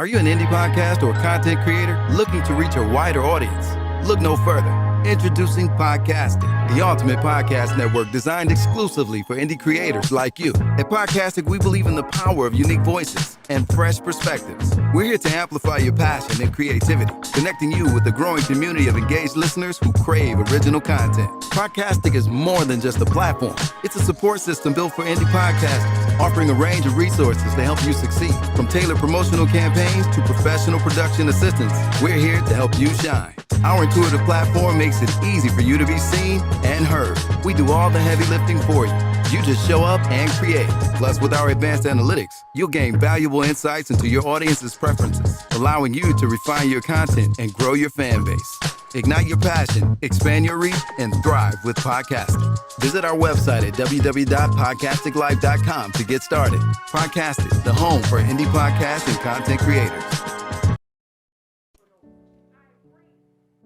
Are you an indie podcast or content creator looking to reach a wider audience? Look no further. Introducing Podcastic, the ultimate podcast network designed exclusively for indie creators like you. At Podcastic, we believe in the power of unique voices and fresh perspectives. We're here to amplify your passion and creativity, connecting you with the growing community of engaged listeners who crave original content. Podcastic is more than just a platform. It's a support system built for indie podcasters, offering a range of resources to help you succeed. From tailored promotional campaigns to professional production assistance, we're here to help you shine. Our intuitive platform makes it easy for you to be seen and heard. We do all the heavy lifting for you. You just show up and create. Plus, with our advanced analytics, you'll gain valuable insights into your audience's preferences, allowing you to refine your content and grow your fan base. Ignite your passion, expand your reach, and thrive with podcasting. Visit our website at www.podcasticlife.com to get started. Podcastic, the home for indie podcast and content creators.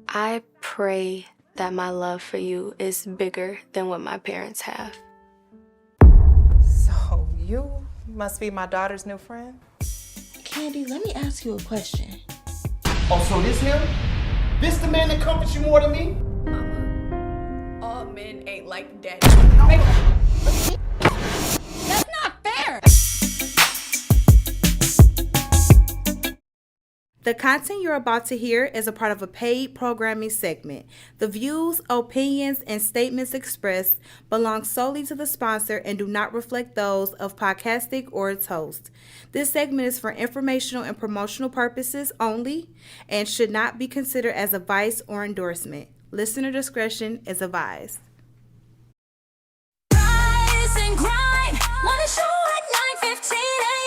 I pray that my love for you is bigger than what my parents have. So you must be my daughter's new friend? Candy, let me ask you a question. Oh, so this him? This the man that comforts you more than me? Mama, all men ain't like daddy. That's not fair! The content you're about to hear is a part of a paid programming segment. The views, opinions, and statements expressed belong solely to the sponsor and do not reflect those of Podcastic or its host. This segment is for informational and promotional purposes only and should not be considered as advice or endorsement. Listener discretion is advised. Rise and grind, wanna show at 9:15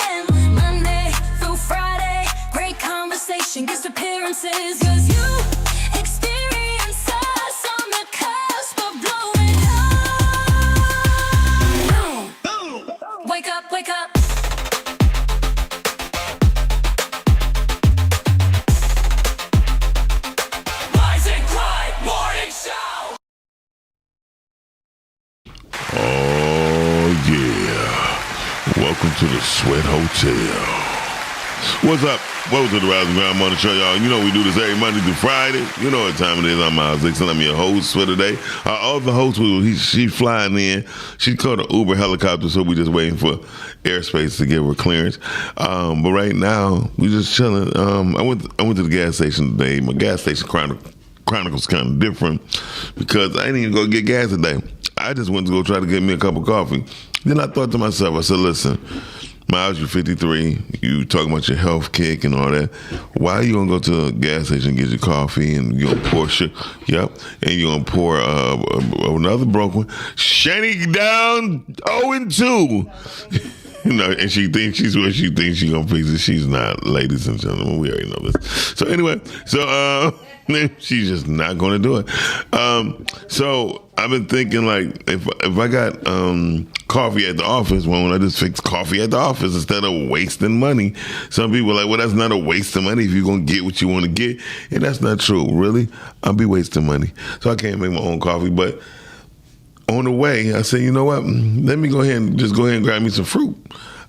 a.m. Monday through Friday, great conversation, guest appearances, 'cause you experience us on the cusp of blowing up. Wake up, wake up. Rise and grind morning show. Oh, yeah. Welcome to the Sweat Hotel. What's up? Welcome to the Rise and Grind Morning Show, y'all. You know we do this every Monday through Friday. You know what time it is. I'm Dixon. I'm your host for today. Our other host, she's flying in. She caught an Uber helicopter, so we just waiting for airspace to give her clearance. But right now, we just chilling. I went to the gas station today. My gas station chronicle's kind of different because I didn't even go get gas today. I just went to go try to get me a cup of coffee. Then I thought to myself, I said, listen, Miles, you're 53. You talking about your health kick and all that. Why are you gonna go to a gas station and get your coffee and you're gonna pour shit? Yep, and you're gonna pour another broke one. Chanie down 0-2. You know, and she thinks she's what she thinks she's gonna fix it. She's not, ladies and gentlemen. We already know this. So anyway, she's just not gonna do it. So I've been thinking, like, if I got coffee at the office, why don't I just fix coffee at the office instead of wasting money? Some people are like, well, that's not a waste of money if you're gonna get what you want to get, and that's not true. Really, I'll be wasting money. So I can't make my own coffee, but on the way, I said, you know what? Let me go ahead and grab me some fruit.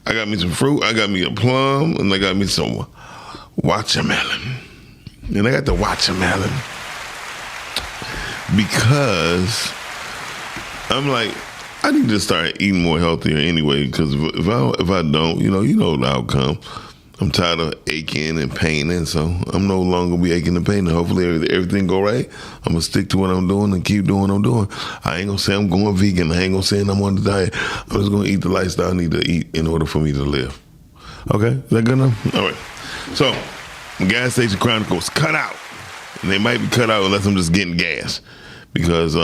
I got me some fruit. I got me a plum, and I got me some watermelon. And I got the watermelon because I'm like, I need to start eating more healthier anyway. Because if I don't, you know the outcome. I'm tired of aching and paining, so I'm no longer gonna be aching and paining. Hopefully everything go right. I'm gonna stick to what I'm doing and keep doing what I'm doing. I ain't gonna say I'm going vegan. I ain't gonna say I'm on the diet. I'm just gonna eat the lifestyle I need to eat in order for me to live. Okay, is that good enough? All right. So, gas station chronicles cut out, and they might be cut out unless I'm just getting gas. Because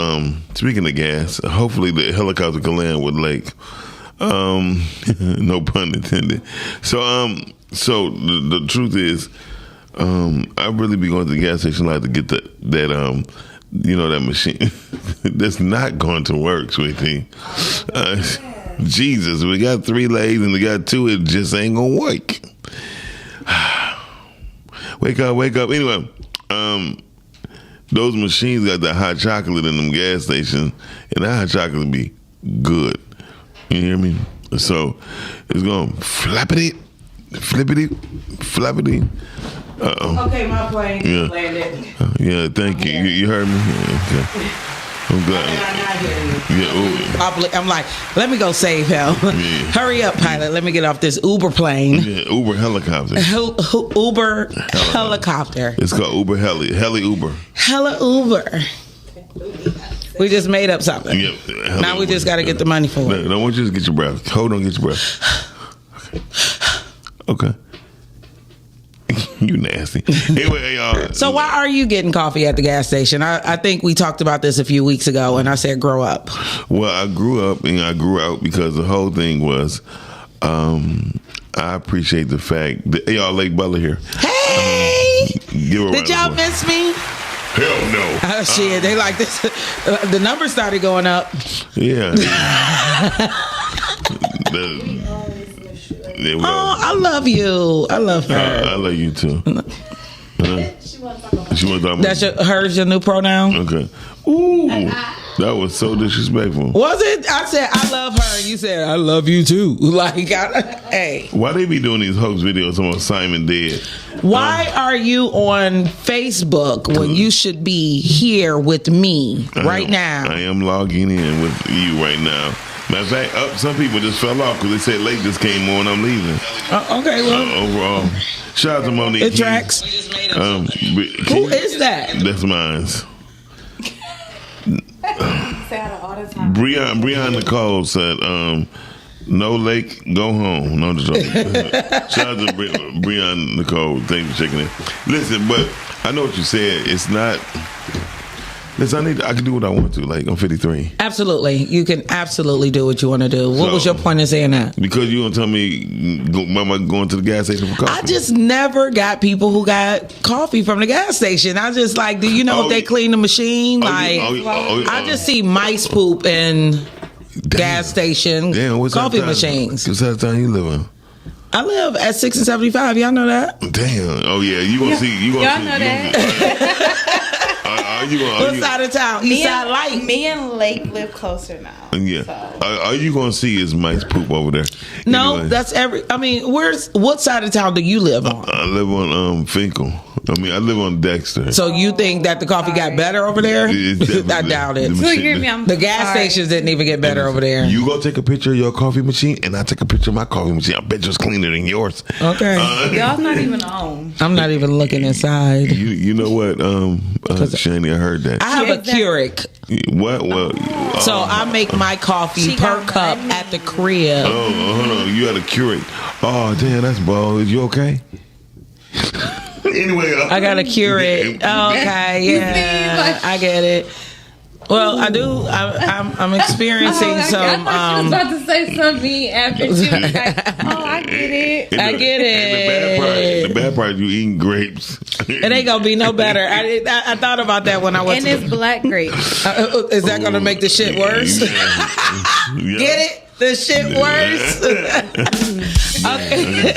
speaking of gas, hopefully the helicopter can land with Lake. No pun intended. So the truth is, I really be going to the gas station like to get that machine that's not going to work, sweetie. Jesus, we got 3 legs and we got 2. It just ain't gonna work. Wake up. Anyway, those machines got that hot chocolate in them gas stations, and that hot chocolate be good. You hear me? So it's going flappity flappity. Okay, my plane landed. Yeah, thank you. You heard me? Yeah, okay. I'm glad. I'm like, let me go save him. Hurry up, pilot. Let me get off this Uber plane. Yeah, Uber helicopter. Uber helicopter. It's called Uber Heli Uber. Hella Uber. We just made up something. Yep. Now we just got to get the money for it. No, I want you to get your breath. Hold on, get your breath. Okay. You nasty. Anyway, y'all. So why are you getting coffee at the gas station? I think we talked about this a few weeks ago, and I said grow up. Well, I grew up and I grew out because the whole thing was, I appreciate the fact that y'all Lake Butler here. Hey, did y'all miss me? Hell no. Oh shit, they like this. The numbers started going up. Yeah. Oh, I love you. I love her. I love you too. She want to talk about That's hers, your new pronoun? Okay. Ooh, that was so disrespectful. Was it? I said I love her, and you said I love you too. Like, hey. Why they be doing these hoax videos about Simon dead? Why are you on Facebook when you should be here with me right now? I am logging in with you right now. Matter of fact, some people just fell off because they said late just came on. I'm leaving. Okay, well. Overall, shout out to Monique. It tracks. Who is that? That's mine. Breon Nicole said, no lake, go home. No, just shout out to Breon Nicole. Thanks for checking in. Listen, but I know what you said. It's not. Listen, I can do what I want to. Like, I'm 53. Absolutely. You can absolutely do what you want to do. What was your point in saying that? Because you don't tell me mama going to the gas station for coffee. I just never got people who got coffee from the gas station. I just like, do you know if they clean the machine? I just see mice poop in gas station coffee machines. What's that town you live in? I live at 6 and 75. Y'all know that? Damn. Oh, yeah. You gonna see. You gonna Y'all see, know that. What side of town? East side light. Me and Lake live closer now. Yeah. So. All you gonna see is mice poop over there. No, anyway. that's what side of town do you live on? I live on Finkel. I live on Dexter. So you think that the coffee got better over there? I doubt it. The gas stations didn't even get better over there. You go take a picture of your coffee machine, and I take a picture of my coffee machine. I bet you it's cleaner than yours. Okay. Y'all not even on. I'm not even looking inside. You know what, Chanie, I heard that. I have a Keurig. What? So I make my coffee per cup at the crib. Oh, hold on. You had a Keurig. Oh, damn, that's bold. Is you okay? Anyway, I got a Keurig. Okay, yeah, I get it. Well, I do. I'm experiencing some. I was about to say something after she was like, "Oh, I get it. I get it." The bad part is you eating grapes. It ain't gonna be no better. I thought about that when I went. And it's black grapes. Is that gonna make the shit worse? Yeah. Get it? The shit worse. Okay.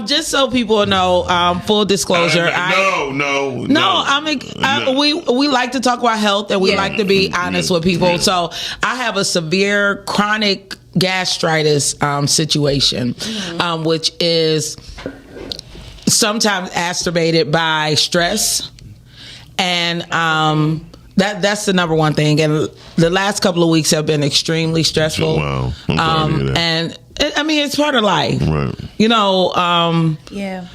Just so people know, full disclosure. We like to talk about health and we like to be honest with people. So I have a severe chronic gastritis situation, which is sometimes exacerbated by stress, and that's the number one thing. And the last couple of weeks have been extremely stressful. Wow. I'm sorry to hear that. And it's part of life. Right. You know, yeah.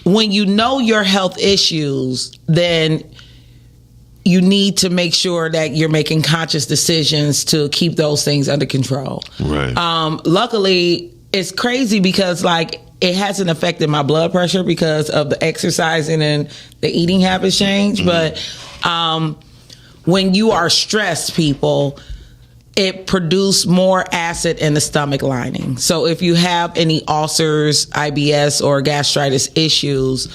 When you know your health issues, then you need to make sure that you're making conscious decisions to keep those things under control. Right. Luckily, it's crazy because it hasn't affected my blood pressure because of the exercising and the eating habits change. Mm-hmm. But when you are stressed, people, it produces more acid in the stomach lining. So if you have any ulcers, IBS, or gastritis issues,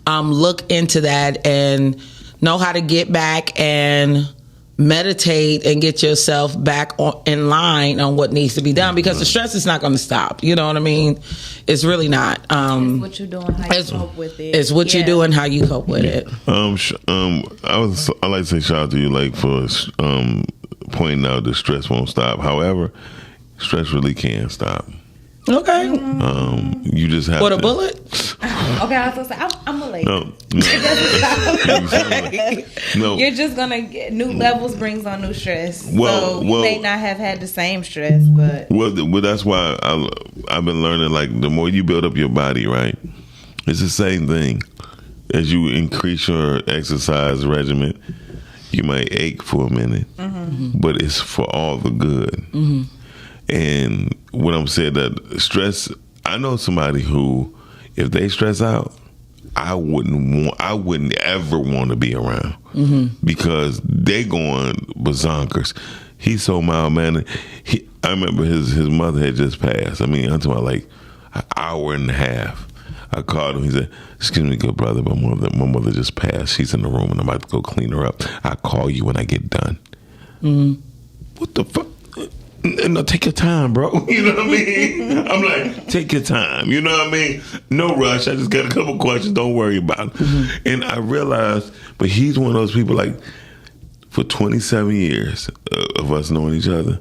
look into that and know how to get back and meditate and get yourself back in line on what needs to be done, because the stress is not going to stop. You know what I mean? It's really not. It's what you're doing, how you cope with it. It's what you're doing, how you cope with it. I like to say shout out to you, for pointing out that stress won't stop. However, stress really can stop. Okay. You just have With to. a bullet? Okay, I was gonna say I'm related. No. You're just gonna get new levels brings on new stress. Well, so you may not have had the same stress, but Well, that's why I've been learning. Like, the more you build up your body, right? It's the same thing. As you increase your exercise regimen, you might ache for a minute, but it's for all the good. And when I'm saying that stress, I know somebody who, if they stress out, I wouldn't ever want to be around because they going bazonkers. He's so mild-mannered. I remember his mother had just passed. I mean, I'm talking about like an hour and a half. I called him. He said, "Excuse me, good brother, but my mother just passed. She's in the room, and I'm about to go clean her up. I'll call you when I get done." What the fuck? No, take your time, bro. You know what I mean? I'm like, take your time. You know what I mean? No rush. I just got a couple questions. Don't worry about it. And I realized, but he's one of those people, like, for 27 years of us knowing each other,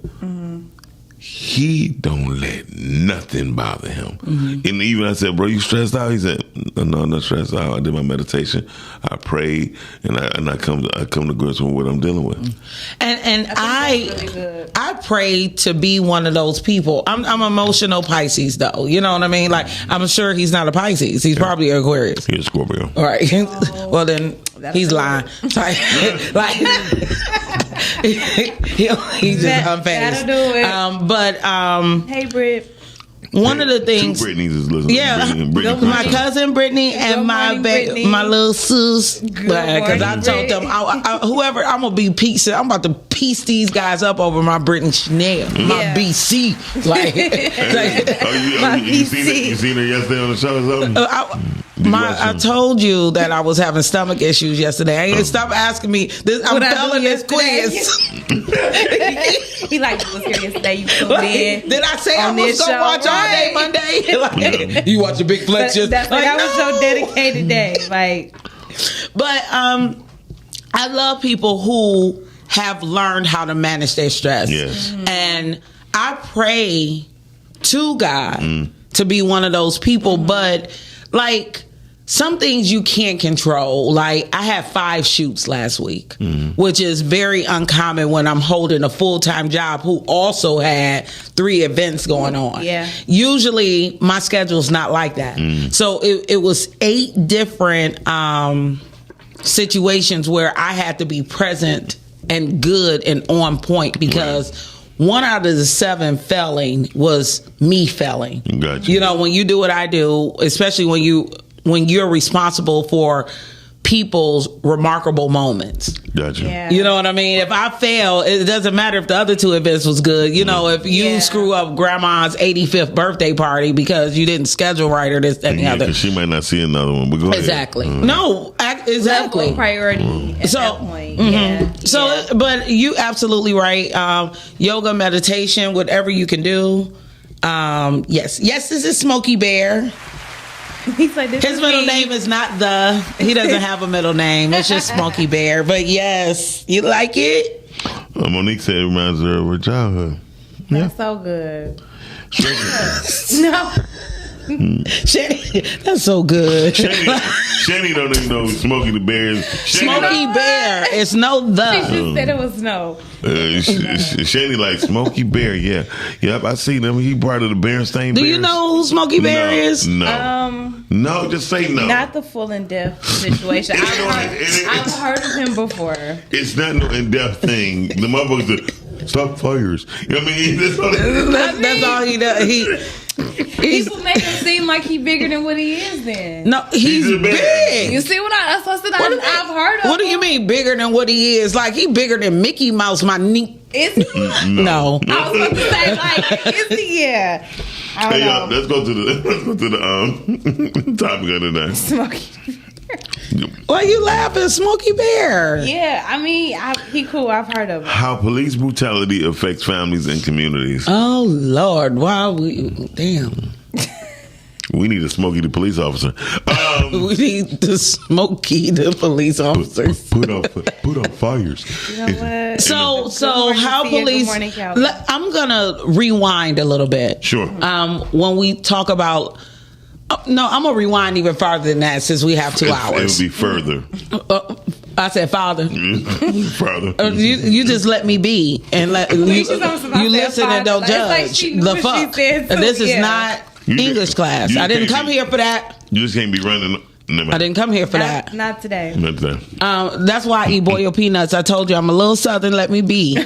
he don't let nothing bother him. And even I said, "Bro, you stressed out?" He said, "No, I'm not stressed out. I did my meditation. I prayed, and I come to grips with what I'm dealing with." And I pray to be one of those people. I'm emotional Pisces, though. You know what I mean? Like, I'm sure he's not a Pisces. He's probably an Aquarius. He's a Scorpio. All right. Well, then he's lying. Like he's just unfazed. That'll do it. Hey, Britt. One of the things, two Britneys is listening. yeah, Brittany my cousin Brittany and my little sis, because I told them, whoever, I'm gonna be piecing. I'm about to piece these guys up over my Brittany Chanel, my BC. Like, you seen her yesterday on the show or something? I told you that I was having stomach issues yesterday. Stop asking me. I'm failing this quiz. He like, was here yesterday. You tuned in. Did I say I was gonna watch all day Monday? Like, you watch a Big Flex just that was your dedicated day. Like, but I love people who have learned how to manage their stress. Yes. And I pray to God to be one of those people, but like, some things you can't control. Like, I had 5 shoots last week, which is very uncommon when I'm holding a full-time job who also had 3 events going on. Yeah. Usually my schedule's not like that. So it was 8 different situations where I had to be present and good and on point because 1 out of the 7 failing was me failing. Gotcha. You know, when you do what I do, especially when you're responsible for people's remarkable moments. Gotcha. yeah. You know what I mean? If I fail, it doesn't matter if the other 2 events was good. You know, if you screw up grandma's 85th birthday party because you didn't schedule right or this, that, and the other. Because she might not see another one, but go ahead. Exactly. No, exactly. Level of priority at that point. Yeah. So, but you absolutely right. Yoga, meditation, whatever you can do. Yes, this is Smokey Bear. He's like, His middle name is not he doesn't have a middle name. It's just Smokey Bear. But yes, you like it? Monique said it reminds her of her childhood. That's so good. No. Chanie, that's so good. Chanie don't even know who Smokey the Bear is. Smokey Bear. It's no the. She just said it was no. Chanie like Smokey Bear. Yeah. Yep, I seen him. He part of the Berenstain Bears. Do you know who Smokey Bear is? No. No, just say no. Not the full in-depth situation. I've heard of him before. It's not no in-depth thing. The motherfuckers that stop fires. You know what I mean? That's all he does. People make him seem like he's bigger than what he is then. No, he's big. You see what I've heard of. What do you mean bigger than what he is? Like, he bigger than Mickey Mouse, my niece. Is he? No. I was about to say, like, is he? Yeah. I don't know. Let's go to the topic of the night. Smokey. Why you laughing, Smokey Bear? Yeah, I mean, he cool. I've heard of him. How police brutality affects families and communities. Oh Lord, why we damn? We need a Smokey the police officer. We need to smoke key the police officers. Put on fires. You know what? So how police? I'm gonna rewind a little bit. Sure. When we talk about. No, I'm gonna rewind even farther than that since we have 2 hours. It would be further. I said, Father. Father. You just let me be and let you listen and don't judge. The fuck. This is not English class. I didn't come here for that. You just can't be running. I didn't come here for that. Not today. Not today. That's why I eat boiled peanuts. I told you I'm a little Southern. Let me be.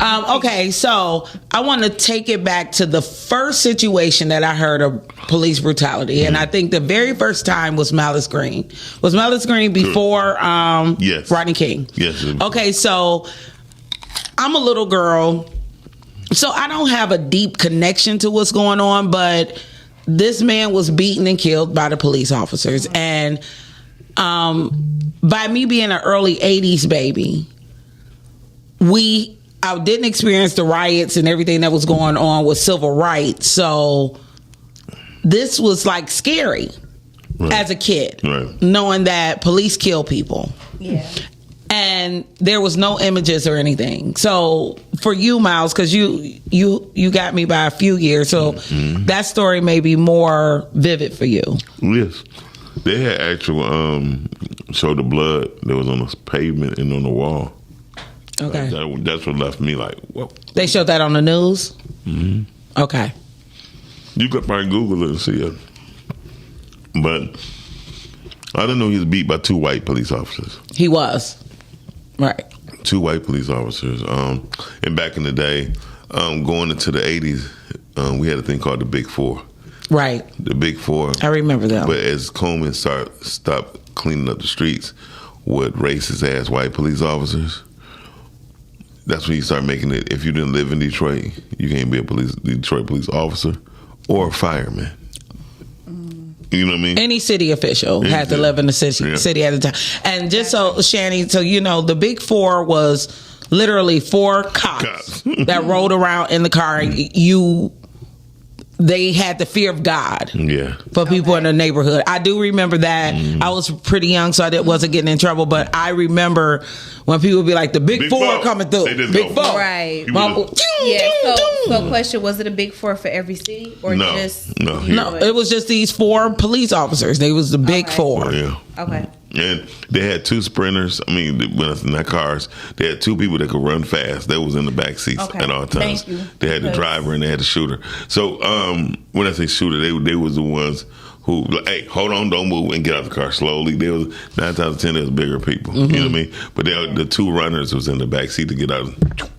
Okay, so I want to take it back to the first situation that I heard of police brutality, and I think the very first time was Malice Green. Was Malice Green before yes. Rodney King? Yes. Okay, so I'm a little girl, so I don't have a deep connection to what's going on, but this man was beaten and killed by the police officers, and by me being an early 80s baby, I didn't experience the riots and everything that was going on with civil rights. So this was like scary as a kid, knowing that police kill people. Yeah. And there was no images or anything. So for you, Miles, because you got me by a few years, so that story may be more vivid for you. Yes. They had actual showed the blood that was on the pavement and on the wall. Okay. That's what left me like, whoa. They showed that on the news? Mm-hmm. Okay. You could probably Google it and see it. But I didn't know he was beat by 2 white police officers. He was. Right. 2 white police officers. And back in the day, going into the 80s, we had a thing called the Big Four. Right. The Big Four. I remember that. But as Coleman stopped cleaning up the streets with racist ass white police officers, that's when you start making it. If you didn't live in Detroit, you can't be a Detroit police officer or a fireman. You know what I mean? Any city official had to live in the city at the time. And just so, Chanie, so you know, the Big Four was literally 4 cops that rode around in the car. They had the fear of God for people in the neighborhood. I do remember that. I was pretty young, so I wasn't getting in trouble. But I remember when people would be like, the Big Four coming through. Big Four. Right. So question, was it a Big Four for every city? Or No, it was just these 4 police officers. They was the Big Four. Okay. And they had 2 sprinters. I mean, not cars. They had 2 people that could run fast. That was in the back seats at all times. Thank you. They had the driver and they had the shooter. So when I say shooter, they was the ones who, hey, hold on, don't move, and get out the car slowly. There was 9 times out of 10 there was bigger people. You know what I mean? But the 2 runners was in the back seat to get out and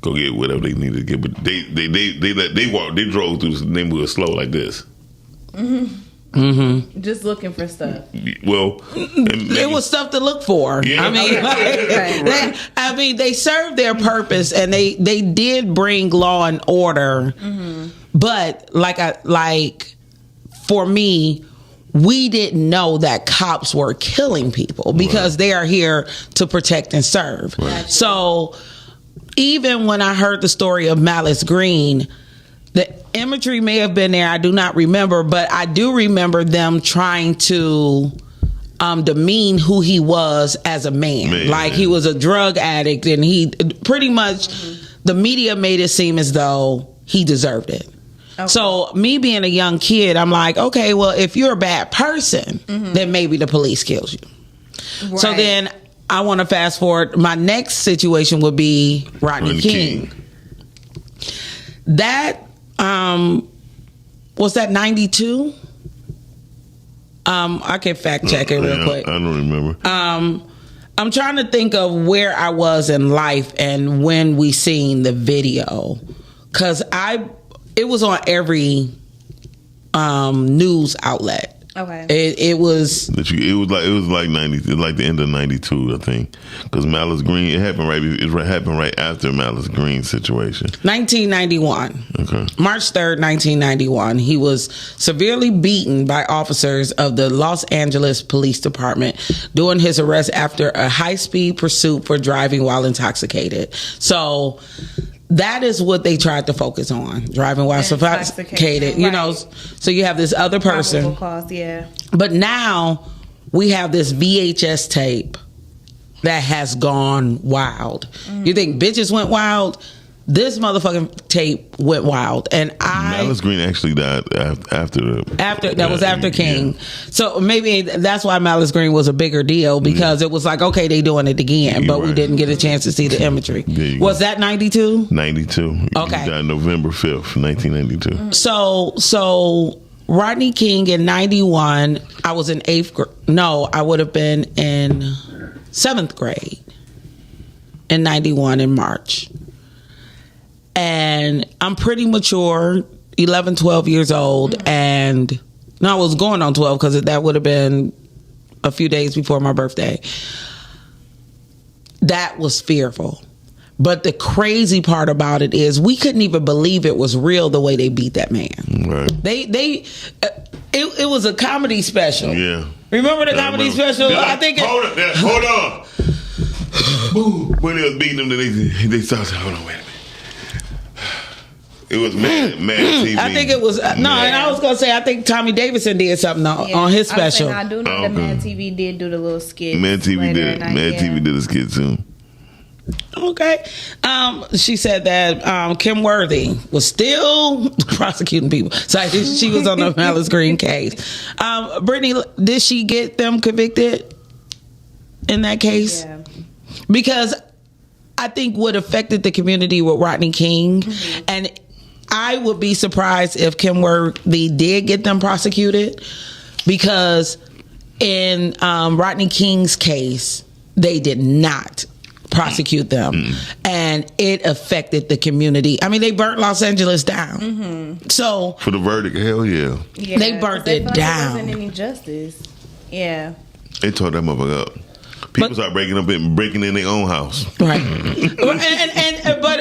go get whatever they needed to get. But they drove through the neighborhood slow like this. Just looking for stuff. Well, it was stuff to look for. Yeah. I mean, they served their purpose, and they did bring law and order. But like for me, we didn't know that cops were killing people because they are here to protect and serve. So even when I heard the story of Malice Green, the imagery may have been there. I do not remember, but I do remember them trying to demean who he was as a man. Like he was a drug addict, and he pretty much, the media made it seem as though he deserved it. So me being a young kid, I'm like, okay, well, if you're a bad person, then maybe the police kills you. So then I want to fast forward. My next situation would be Rodney King. That was that 92? I can fact check it real quick. I don't remember. I'm trying to think of where I was in life and when we seen the video, because it was on every news outlet. Okay. It was like 90, like the end of 92, I think, because Malice Green. It happened right after Malice Green situation. 1991. Okay. March 3rd, 1991. He was severely beaten by officers of the Los Angeles Police Department during his arrest after a high-speed pursuit for driving while intoxicated. So that is what they tried to focus on, driving while intoxicated. You know, so you have this other person. Cause, yeah. But now we have this VHS tape that has gone wild. You think bitches went wild? This motherfucking tape went wild, and Malice Green actually died after King. Yeah. So maybe that's why Malice Green was a bigger deal, because it was like, okay, they doing it again, but we didn't get a chance to see the imagery. Was that 92? 92. Okay, he died November 5th, 1992. So Rodney King in 91. I was in 8th grade. No, I would have been in 7th grade in 91 in March. And I'm pretty mature, 11, 12 years old. And no, I was going on 12 because that would have been a few days before my birthday. That was fearful. But the crazy part about it is we couldn't even believe it was real the way they beat that man. Right. It was a comedy special. Yeah. Remember the comedy special? I think hold on. Boom. When they was beating him, they started, hold on, wait a minute. It was Mad TV. I think it was and I was gonna say I think Tommy Davidson did something on his special. I do know that Mad TV did do the little skit. Mad TV did. Mad TV did a skit too. Okay. She said that Kim Worthy was still prosecuting people. So she was on the Malice Green case. Brittany, did she get them convicted in that case? Yeah. Because I think what affected the community with Rodney King, and I would be surprised if Kim Worthy did get them prosecuted, because in Rodney King's case, they did not prosecute them, and it affected the community. I mean, they burnt Los Angeles down. So for the verdict, hell yeah, they burnt it down. There wasn't any justice. Yeah, they tore that motherfucker up. People start breaking in their own house. Right. But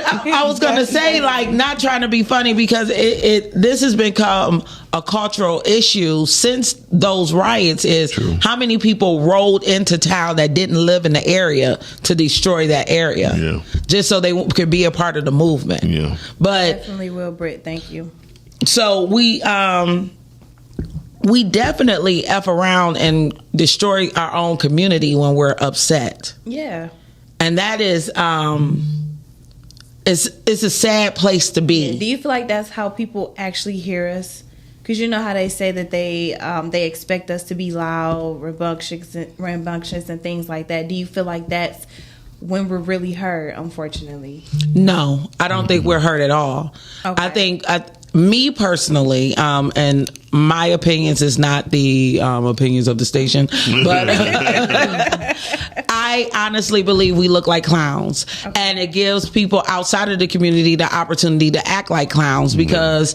I was going to say, like, not trying to be funny, because this has become a cultural issue since those riots, is how many people rolled into town that didn't live in the area to destroy that area, just so they could be a part of the movement. Yeah. But definitely will, Britt. Thank you. So we definitely F around and destroy our own community when we're upset. Yeah. And that is, it's a sad place to be. Yeah. Do you feel like that's how people actually hear us? Because you know how they say that they expect us to be loud, rambunctious and things like that. Do you feel like that's when we're really hurt, unfortunately? No, I don't think we're hurt at all. Okay. I think, me personally, and my opinions is not the opinions of the station, but I honestly believe we look like clowns, and it gives people outside of the community the opportunity to act like clowns, because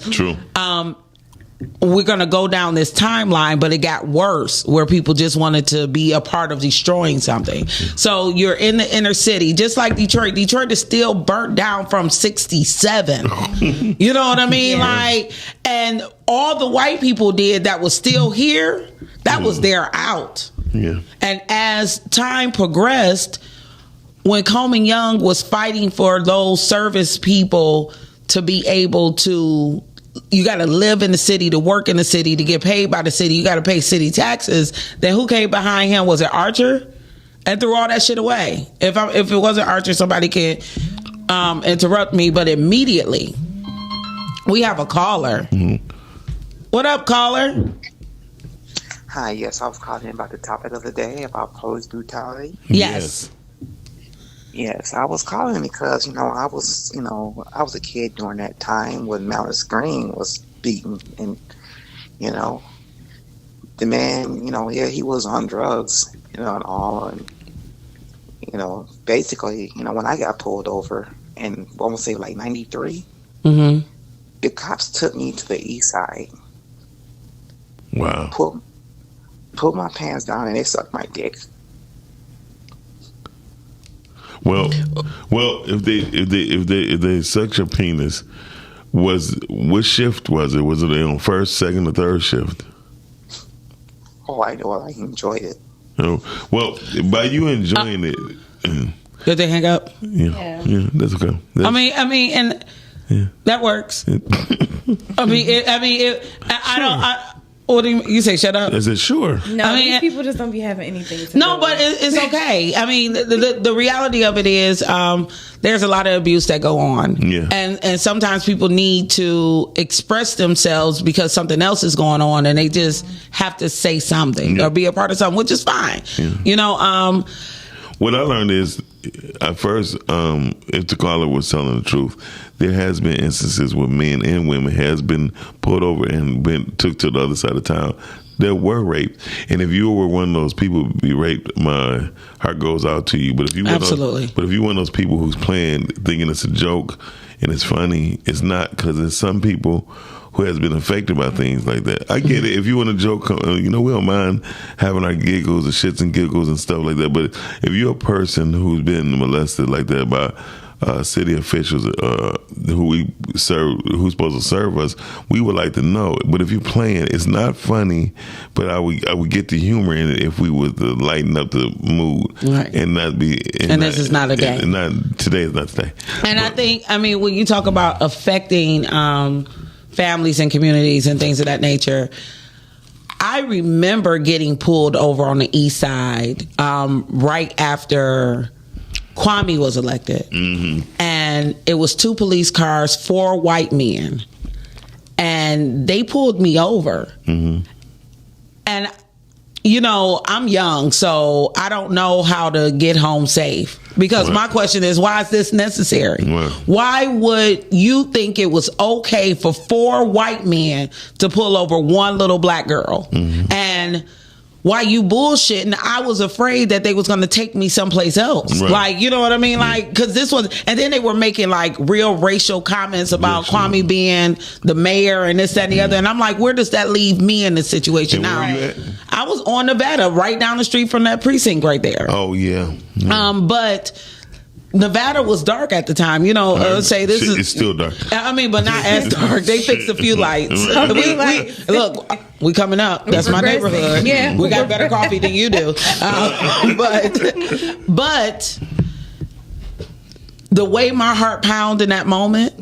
we're going to go down this timeline, but it got worse where people just wanted to be a part of destroying something. So you're in the inner city, just like Detroit. Detroit is still burnt down from 1967. You know what I mean? Yeah. Like, and all the white people did that was still here, that was their out. Yeah. And as time progressed, when Coleman Young was fighting for those service people to be able to, you got to live in the city, to work in the city, to get paid by the city, you got to pay city taxes, then who came behind him? Was it Archer? And threw all that shit away. If it wasn't Archer, somebody can interrupt me, but immediately we have a caller. What up, caller? Hi, yes, I was calling about the topic of the day about police brutality. Yes. Yes, I was calling because, I was a kid during that time when Malice Green was beaten, and, the man, he was on drugs, and all, and, basically, when I got pulled over, and I want to say like 93, the cops took me to the east side. Wow. Pulled my pants down, and they sucked my dick. Well, if they sucked your penis, what shift was it? Was it on first, second, or third shift? Oh, I know. I enjoyed it. Oh, well, by you enjoying it, Did they hang up? Yeah, that's okay. I mean, and that works. I don't. What do you say? Shut up. I said sure. No, these people just don't be having anything to No, do. but it's okay. I mean, the reality of it is, there's a lot of abuse that go on, and sometimes people need to express themselves because something else is going on, and they just have to say something or be a part of something, which is fine. You know. What I learned is, at first, if the caller was telling the truth, there has been instances where men and women has been pulled over and took to the other side of town. There were raped, and if you were one of those people to be raped, my heart goes out to you. But if you absolutely, but if you're one of those people who's playing, thinking it's a joke and it's funny, it's not, because there's some people who has been affected by things like that. I get it. If you want to joke, we don't mind having our giggles and shits and giggles and stuff like that. But if you're a person who's been molested like that by city officials who we serve, who's supposed to serve us, we would like to know. But if you're playing, it's not funny. But I would get the humor in it if we would lighten up the mood, and not be. And this is not a day. Today is not today. And I mean, when you talk about affecting families and communities and things of that nature, I remember getting pulled over on the east side right after Chanie was elected. And it was 2 police cars, 4 white men. And they pulled me over. And, I'm young, so I don't know how to get home safe. Because my question is, why is this necessary? Why would you think it was okay for 4 white men to pull over 1 little black girl? And why you bullshitting? I was afraid that they was going to take me someplace else. Like, you know what I mean? Like, because this was, and then they were making like real racial comments about Chanie being the mayor and this, that, and the other. And I'm like, where does that leave me in this situation now? I was on Nevada, right down the street from that precinct right there. Oh, yeah. But Nevada was dark at the time, say this is... It's still dark. I mean, but not as dark. They fixed a few lights. Look, we coming up. That's my neighborhood. Yeah. We got better coffee than you do. But the way my heart pounded in that moment...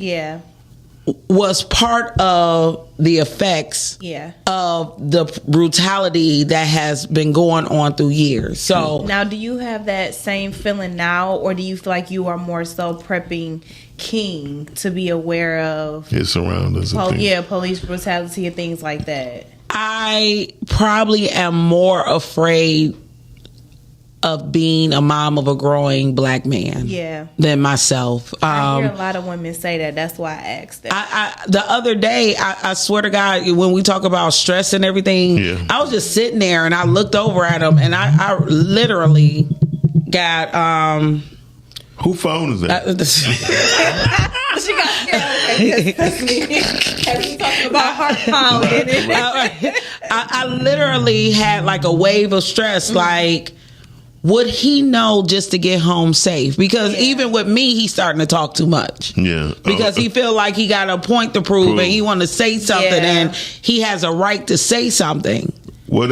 was part of the effects of the brutality that has been going on through years. So now, do you have that same feeling now, or do you feel like you are more so prepping King to be aware of his surroundings? Police brutality and things like that? I probably am more afraid of being a mom of a growing black man than myself. I hear a lot of women say that. That's why I asked that. The other day, I swear to God, when we talk about stress and everything, I was just sitting there and I looked over at him and I literally got... Who phone is that? She got scared. As we talking about heart pounding. I literally had like a wave of stress, like... Would he know just to get home safe? Because even with me, he's starting to talk too much. Because he feel like he got a point to prove and he want to say something and he has a right to say something. But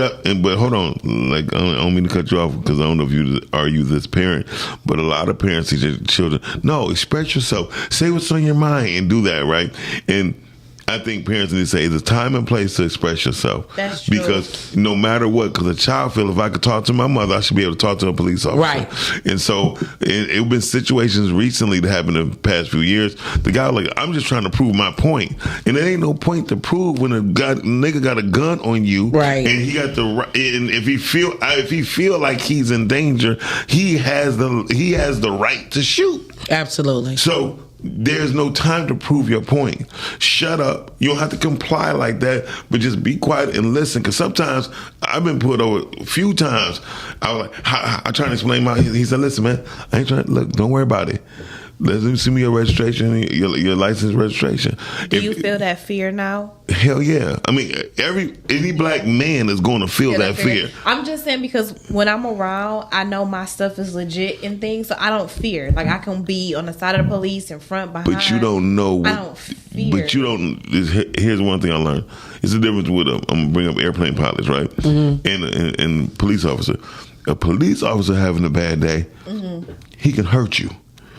hold on, like I don't mean to cut you off because I don't know if you this parent, but a lot of parents teach their children, no, express yourself, say what's on your mind, and do that, right? And I think parents need to say there's a time and place to express yourself. That's true. Because no matter what, because a child feels if I could talk to my mother, I should be able to talk to a police officer. Right. And so it been situations recently that happened in the past few years. The guy was like, I'm just trying to prove my point. And there ain't no point to prove when a nigga got a gun on you. Right. And he got the right. And if he feel like he's in danger, he has the right to shoot. Absolutely. So there's no time to prove your point. Shut up. You don't have to comply like that, but just be quiet and listen. Because sometimes I've been pulled over a few times. I was like, I trying to explain he said, listen, man, I ain't trying to look, don't worry about it. Let me see me your registration, your license registration. Do you feel that fear now? Hell yeah. I mean, any black man is going to feel that fear. I'm just saying because when I'm around, I know my stuff is legit and things, so I don't fear. Like I can be on the side of the police, in front, behind. But you don't know. I don't fear. But you don't. Here's one thing I learned. It's the difference with I'm gonna bring up airplane pilots, right? And police officer. A police officer having a bad day he can hurt you.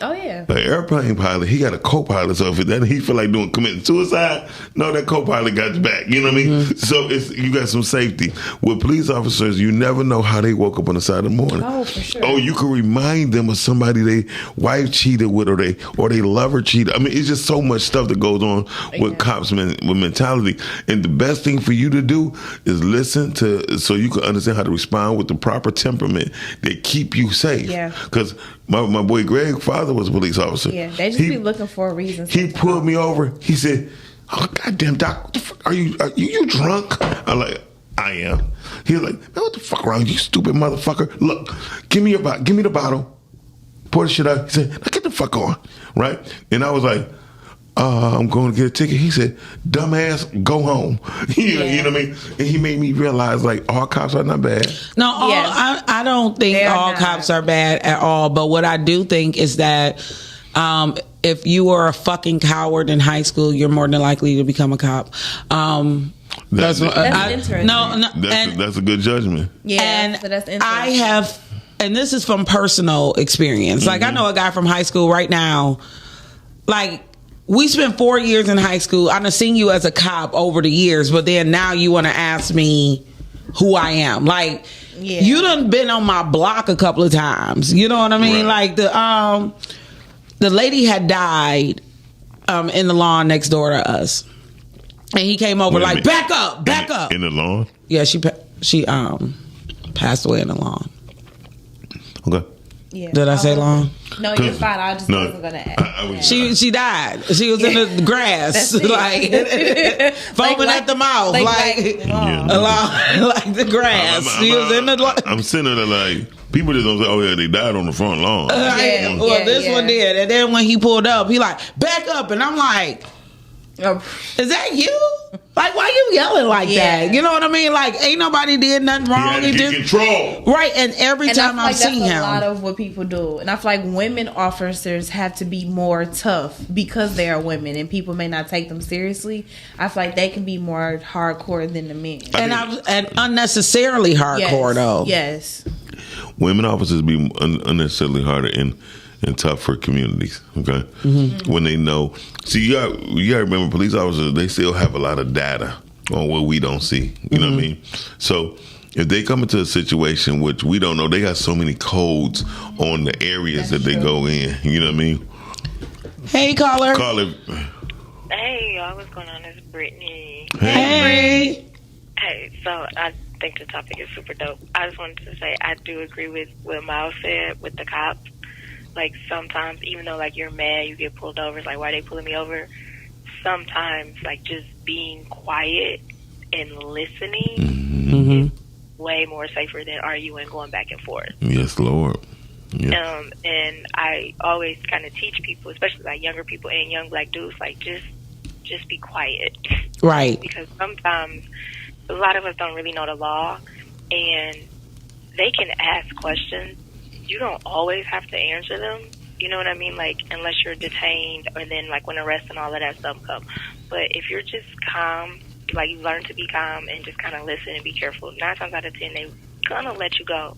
Oh yeah. Like airplane pilot, he got a co-pilot, so if then he feel like committing suicide, no, that co-pilot got your back. You know what I mean? So you got some safety. With police officers, you never know how they woke up on the side of the morning. Oh, for sure. Oh, you can remind them of somebody they wife cheated with, or they lover cheated. I mean, it's just so much stuff that goes on with cops with mentality. And the best thing for you to do is listen to, so you can understand how to respond with the proper temperament that keep you safe. Yeah. Because my boy Greg's father was a police officer. Yeah, they just be looking for reasons. He pulled me over. He said, "Oh, goddamn, Doc, what the fuck, are you drunk?" I'm like, "I am." He was like, "Man, what the fuck wrong, you stupid motherfucker? Look, give me the bottle. Pour the shit out." He said, "Now get the fuck on," right? And I was like, "I'm going to get a ticket." He said, "Dumbass, go home." You know what I mean? And he made me realize, like, all cops are not bad. No, I don't think all cops are bad at all. But what I do think is that if you were a fucking coward in high school, you're more than likely to become a cop. That's interesting. That's a good judgment. Yeah, and so that's interesting. I have, and this is from personal experience. Like, I know a guy from high school right now, like, we spent 4 years in high school. I've seen you as a cop over the years, but then now you want to ask me who I am. Like, you done been on my block a couple of times. You know what I mean? Right. Like, the lady had died in the lawn next door to us. And he came over like, back up. In the lawn? Yeah, she passed away in the lawn. Okay. Yeah. Did I say lawn? No, you're fine. I just wasn't gonna ask. She died. She was in the grass, like foaming at the mouth, like the grass. She was in the. I'm sitting there like, people just don't say, "Oh yeah, they died on the front lawn." This one did, and then when he pulled up, he like, back up, and I'm like, is that you? Like, why you yelling like that? You know what I mean? Like, ain't nobody did nothing wrong. He had to get control. Right, and every time I've seen him. a lot of what people do. And I feel like women officers have to be more tough because they are women and people may not take them seriously. I feel like they can be more hardcore than the men. And unnecessarily hardcore, though. Yes. Women officers be unnecessarily harder and tough for communities, okay? When they know. See, you gotta remember, police officers, they still have a lot of data on what we don't see. You know what I mean? So if they come into a situation which we don't know, they got so many codes on the areas that they go in. You know what I mean? Hey, caller. Hey, y'all, what's going on? It's Brittany. Hey. Hey, so I think the topic is super dope. I just wanted to say I do agree with what Miles said with the cops. Like, sometimes, even though, like, you're mad, you get pulled over, it's like, why are they pulling me over? Sometimes, like, just being quiet and listening is way more safer than arguing, going back and forth. Yes, Lord. Yeah. And I always kind of teach people, especially, like, younger people and young black dudes, like, just be quiet. Right. Because sometimes a lot of us don't really know the law, and they can ask questions. You don't always have to answer them. You know what I mean? Like, unless you're detained, or then, like, when arrest and all of that stuff come. But if you're just calm, like, you learn to be calm and just kind of listen and be careful, 9 times out of 10, they kind of let you go.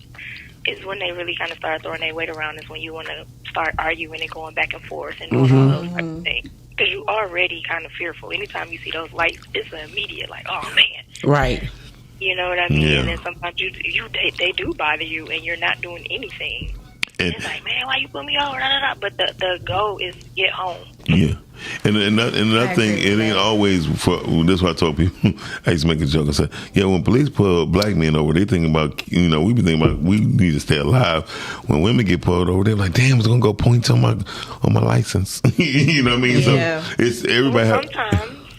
Is when they really kind of start throwing their weight around, is when you want to start arguing and going back and forth and doing all those type of things. Because you already kind of fearful. Anytime you see those lights, it's an immediate, like, oh, man. Right. You know what I mean? Yeah. And then sometimes they do bother you, and you're not doing anything. And it's like, man, why you put me over? But the goal is get home. Yeah. And another thing, it ain't always for. This is what I told people. I used to make a joke and say, yeah, when police pull black men over, they think about, we be thinking about, we need to stay alive. When women get pulled over, they're like, damn, it's gonna go points on my license. You know what I mean? Yeah. So it's everybody.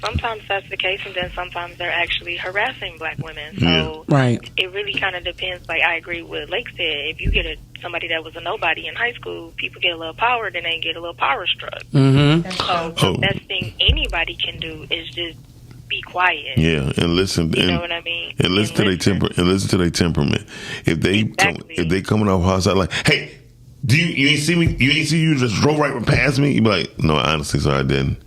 Sometimes that's the case, and then sometimes they're actually harassing black women. So it really kind of depends. Like, I agree with Lake said. If you get somebody that was a nobody in high school, people get a little power, then they get a little power struck. So the best thing anybody can do is just be quiet. Yeah, and listen. You know what I mean? And listen to their temperament. If they coming off outside like, hey, you ain't see me? You ain't see you just drove right past me? You be like, no, honestly, sorry, I didn't.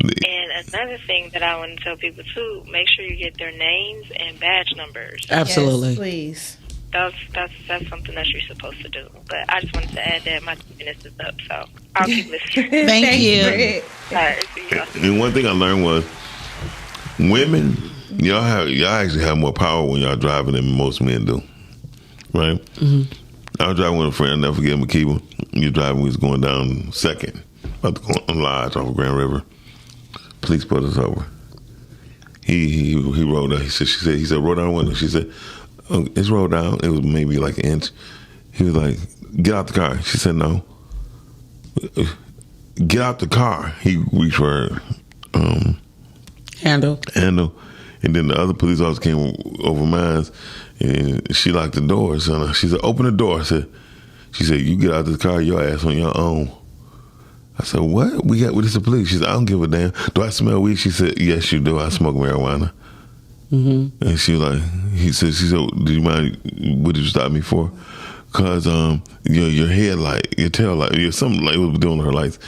And another thing that I want to tell people too, make sure you get their names and badge numbers. Absolutely. Yes, please. that's something that you're supposed to do. But I just wanted to add that my 2 minutes is up, so I'll keep listening. Thank you. All right, see y'all. And one thing I learned was women, y'all actually have more power when y'all driving than most men do, right? Mm-hmm. I was driving with a friend. I'll never forget Makiba. You're driving. We was going down Second, about to go on Lodge off of Grand River. Police put us over. He rolled down. He said, roll down the window. She said, oh, it's rolled down. It was maybe like an inch. He was like, get out the car. She said, no. Get out the car. He reached for her handle. And then the other police officer came over mine, and she locked the door. So she said, open the door. She said, you get out of the car, your ass on your own. I said, what? We got with this police. She said, I don't give a damn. Do I smell weed? She said, yes, you do. I smoke marijuana. Mm-hmm. And she was like, she said, do you mind? What did you stop me for? Cause your headlight, your tail light, something like was doing her lights.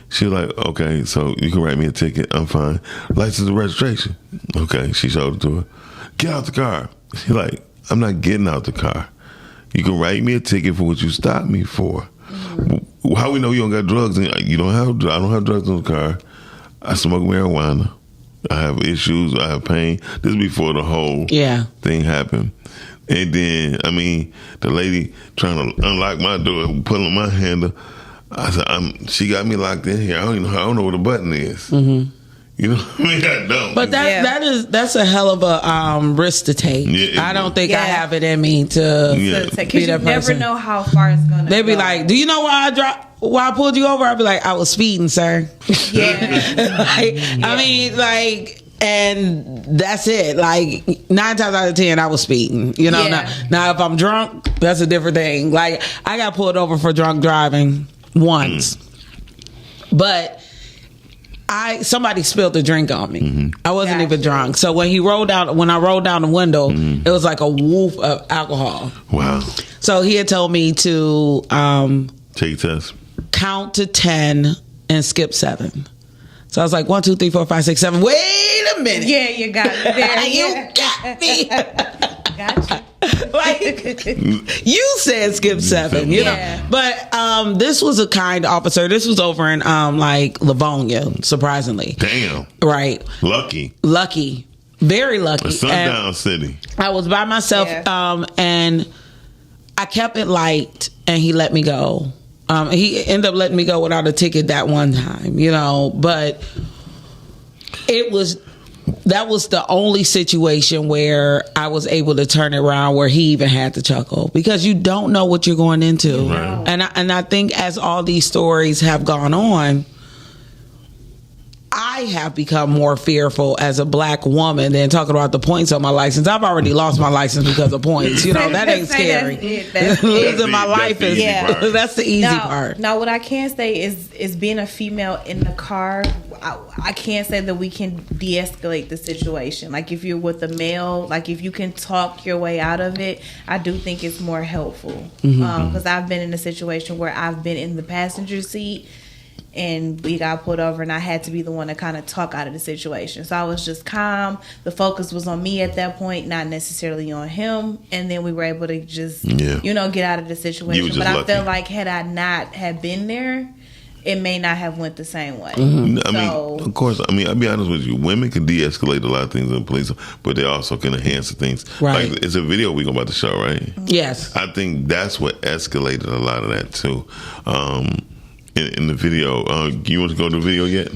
She was like, okay, so you can write me a ticket. I'm fine. License and registration. Okay, she showed it to her. Get out the car. She's like, I'm not getting out the car. You can write me a ticket for what you stopped me for. Mm-hmm. How we know you don't got drugs? You don't have. I don't have drugs in the car. I smoke marijuana. I have issues. I have pain. This is before the whole thing happened. And then, the lady trying to unlock my door, pulling my handle. I said, she got me locked in here. I don't know where the button is. Mm-hmm. You know what I mean? I don't. But that's a hell of a risk to take. Yeah, I don't think I have it in me to be that person. You never know how far it's going to go. They be like, do you know why I pulled you over? I'd be like, I was speeding, sir. Yeah. And that's it. 9 times out of 10, I was speeding. You know, now if I'm drunk, that's a different thing. I got pulled over for drunk driving once, but somebody spilled a drink on me. Mm-hmm. I wasn't even drunk. So when I rolled down the window, it was like a woof of alcohol. Wow. So he had told me to take a test, count to 10 and skip 7. So I was like, 1, 2, 3, 4, 5, 6, 7. Wait a minute. Yeah, you got me there. You got me. Gotcha. You said skip 7, you know. But this was a kind officer. This was over in Livonia, surprisingly. Damn. Right. Lucky. Very lucky. A sundown city. I was by myself, and I kept it light, and he let me go. He ended up letting me go without a ticket that one time, you know, but that was the only situation where I was able to turn it around where he even had to chuckle, because you don't know what you're going into. Right. And I think as all these stories have gone on, I have become more fearful as a black woman than talking about the points on my license. I've already lost my license because of points. You know, that ain't scary. Losing my life is that's the easy part. Now, what I can say is being a female in the car, I can't say that we can de-escalate the situation. Like if you're with a male, if you can talk your way out of it, I do think it's more helpful. Because I've been in a situation where I've been in the passenger seat and we got pulled over, and I had to be the one to kind of talk out of the situation. So I was just calm. The focus was on me at that point, not necessarily on him. And then we were able to just, get out of the situation. But I felt like had I not have been there, it may not have went the same way. Mm-hmm. Of course, I'll be honest with you. Women can de-escalate a lot of things in police, but they also can enhance the things. Right. It's a video we're about to show, right? Yes. I think that's what escalated a lot of that, too. In the video, you want to go to the video yet?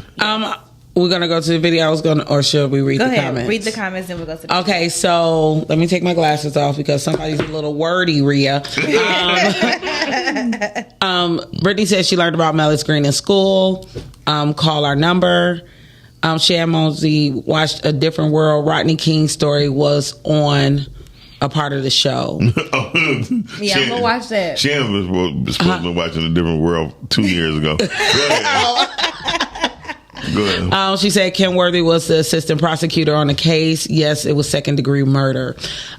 We're gonna go to the video. Or should we read the comments? Read the comments, and we'll go to the video. Okay, so let me take my glasses off because somebody's a little wordy, Rhea. Brittany says she learned about Melis Green in school. Call our number. Shan Mosey watched A Different World. Rodney King's story was on a part of the show. I'm gonna watch that. Shan was supposed to be watching A Different World 2 years ago. Go ahead. She said Ken Worthy was the assistant prosecutor on the case. Yes, it was second-degree murder.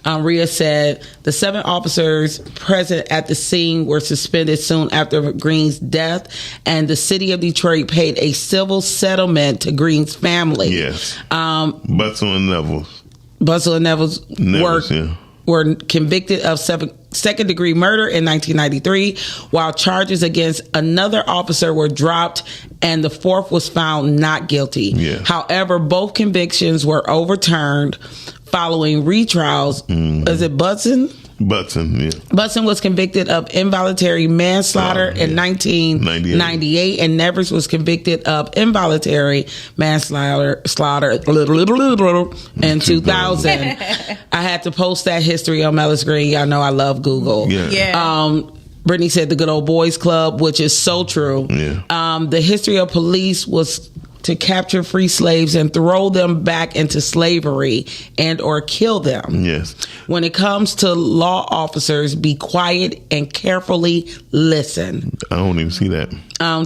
Rhea said the 7 officers present at the scene were suspended soon after Green's death, and the city of Detroit paid a civil settlement to Green's family. Yes. Butzel and Nevels were convicted of second-degree murder in 1993, while charges against another officer were dropped and the fourth was found not guilty. Yeah. However, both convictions were overturned following retrials. Is it Butson? Butson, yeah. Butson was convicted of involuntary manslaughter in 1998, and Nevers was convicted of involuntary manslaughter in 2000. I had to post that history on Mellis Green. Y'all know I love Google. Brittany said the Good Old Boys Club, which is so true. The history of police was to capture free slaves and throw them back into slavery and or kill them. Yes. When it comes to law officers, be quiet and carefully listen. I don't even see that.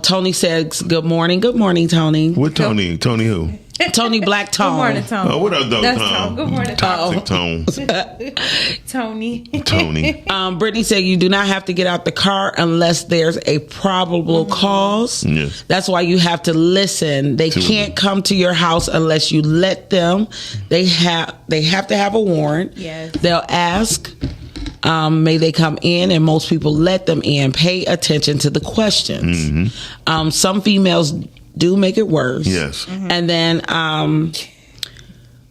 Tony says, good morning. Good morning, Tony. What Tony? Tony who? Tony Black Tone. Good morning, Tony. Oh, what up, though, That's Tom? Good morning, Toxic Tone. Tony. Brittany said you do not have to get out the car unless there's a probable cause. Yes. That's why you have to listen. They can't come to your house unless you let them. They have to have a warrant. Yes. They'll ask, may they come in, and most people let them in. Pay attention to the questions. Some females do make it worse. Yes. And then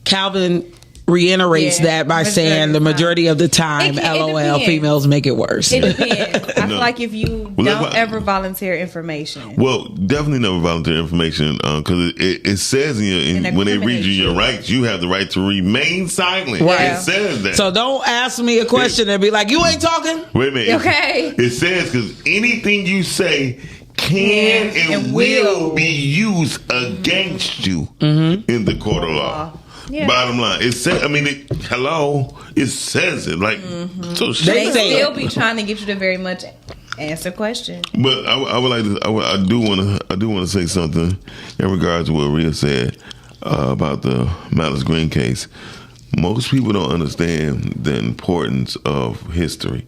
Calvin reiterates that by saying the majority of the time, LOL, females make it worse. It depends. I feel like if you don't ever volunteer information. Well, definitely never volunteer information because it says when they read you your rights, you have the right to remain silent. Right. It says that. So don't ask me a question and be like, you ain't talking? Wait a minute. Okay. It says because anything you say can and will be used against you in the court of law. Yeah. Bottom line, it says. I mean, it says it like so. They still be trying to get you to very much answer questions. But I would like to. I do want to say something in regards to what Rhea said about the Malice Green case. Most people don't understand the importance of history.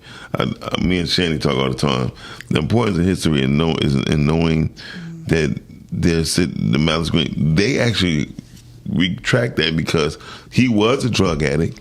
Me and Chanie talk all the time. The importance of history is in knowing that the Malice Green. They actually retract that because he was a drug addict.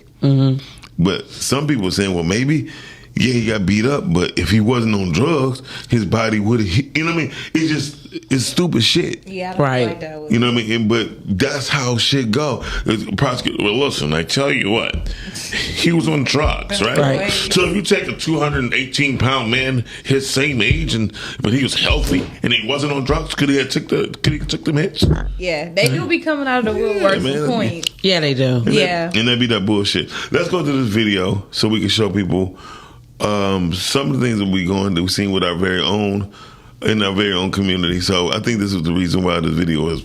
But some people are saying, well, maybe he got beat up, but if he wasn't on drugs, his body would have. You know what I mean? It's stupid shit. Yeah, I don't like that. You know what I mean? But that's how shit go. The prosecutor, well, listen, I tell you what, he was on drugs, right? So if you take a 218-pound man, his same age, but he was healthy and he wasn't on drugs, could he took them hits? Yeah, they do be coming out of the woodwork for points. Yeah, they do. And that be that bullshit. Let's go to this video so we can show people some of the things that we going to see with our very own community. So I think this is the reason why this video is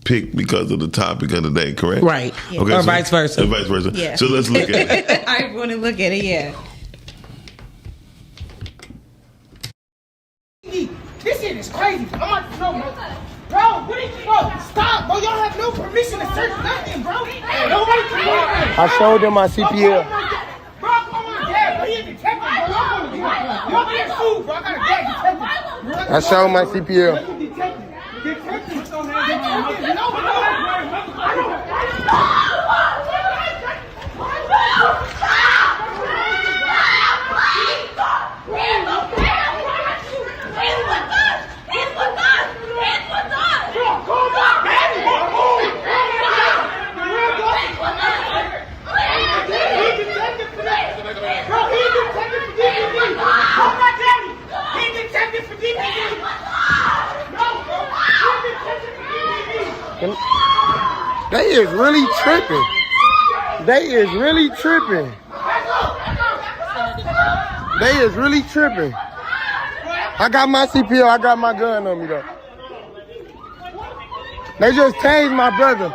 picked because of the topic of the day, correct? Right. Yeah. Okay, or vice versa. Or vice versa. Yeah. So let's look at it. I want to look at it, yeah. This shit is crazy. I'm about to know, bro. Stop, bro. Y'all have no permission to search nothing, bro. Nobody can do it. I showed them my CPL. Bro, come on, dad. Bro, he a detective, bro. Y'all get sued, bro. I got a dad detective. I showed my CPL. Detective don't have They is really tripping. They is really tripping. They is really tripping. I got my CPL. I got my gun on me though. They just tased my brother.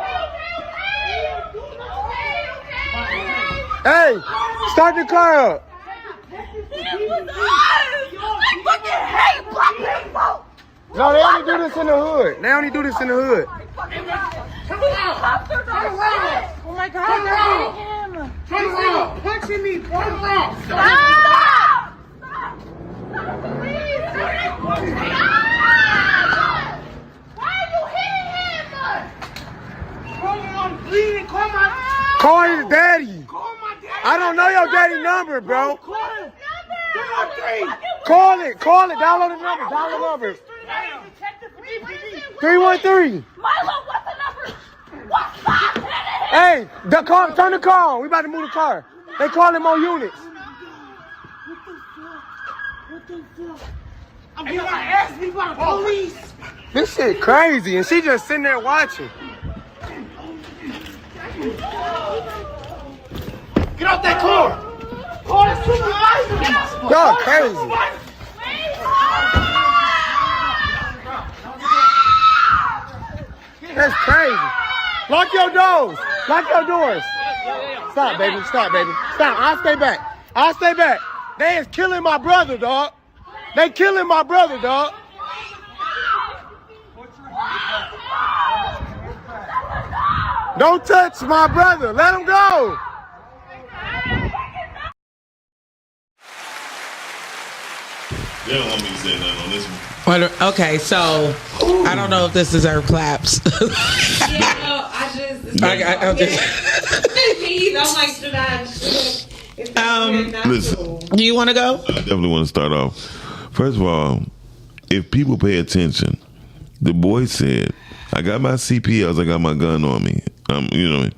Hey, start the car up. I fucking hate black people. No, they only do this in the hood. They only do this in the hood. Oh my God, they're hitting him. Turn around. Punching me, bro. Stop! Stop! Please! Why are you hitting him? I'm bleeding. Call his daddy. I don't know your daddy number, bro. Call Call it. Download the number. 313. Milo, what's the number? What's that? Hey, turn the car on. We about to move the car. They calling more units. What the fuck? I'm getting my ass beat by the police. This shit crazy, and she just sitting there watching. Get out that car. Call the supervisor. Y'all crazy. That's crazy. Lock your doors. Stop, baby. Stop. I'll stay back. They is killing my brother, dog. Don't touch my brother. Let him go. They don't want me to say nothing on this one. Okay, so I don't know if this deserves claps. I just. Listen, do you want to go? I definitely want to start off. First of all, if people pay attention, the boy said, I got my CPLs, I got my gun on me. You know,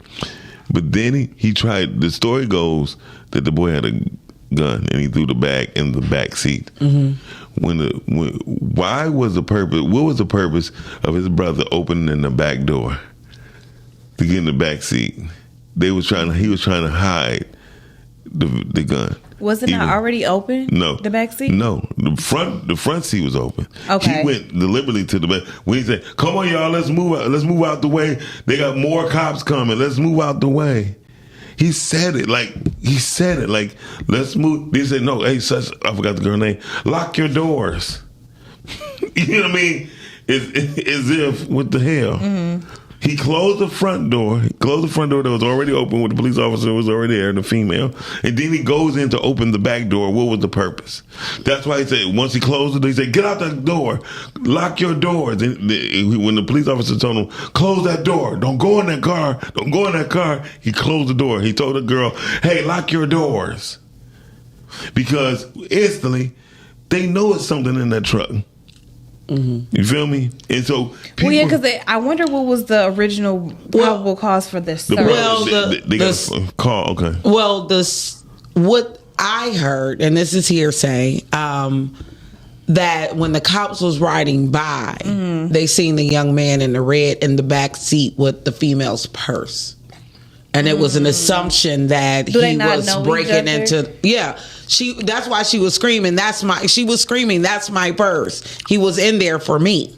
but then he tried, the story goes that the boy had a gun and he threw the bag in the back seat. Mm-hmm. What was the purpose of his brother opening the back door to get in the back seat? He was trying to hide the gun. Was it not already open? No. The back seat? No. The front seat was open. Okay. He went deliberately to the back. When he said, come on, y'all, let's move out the way. They got more cops coming. Let's move out the way. He said it like, let's move. They said, no, hey, I forgot the girl's name. Lock your doors. You know what I mean? As if, what the hell? Mm-hmm. He closed the front door. That was already open with the police officer was already there, the female. And then he goes in to open the back door. What was the purpose? That's why he said, once he closed it, he said, get out that door. Lock your doors. And when the police officer told him, close that door. Don't go in that car. He closed the door. He told the girl, hey, lock your doors. Because instantly, they know it's something in that truck. Mm-hmm. You feel me? And so people, because I wonder what was the original probable cause for this. They got a call. Okay. Well, what I heard, and this is hearsay, that when the cops was riding by, they seen the young man in the back seat with the female's purse. And it was an assumption that he was breaking into. Yeah, that's why she was screaming. She was screaming. That's my purse. He was in there for me.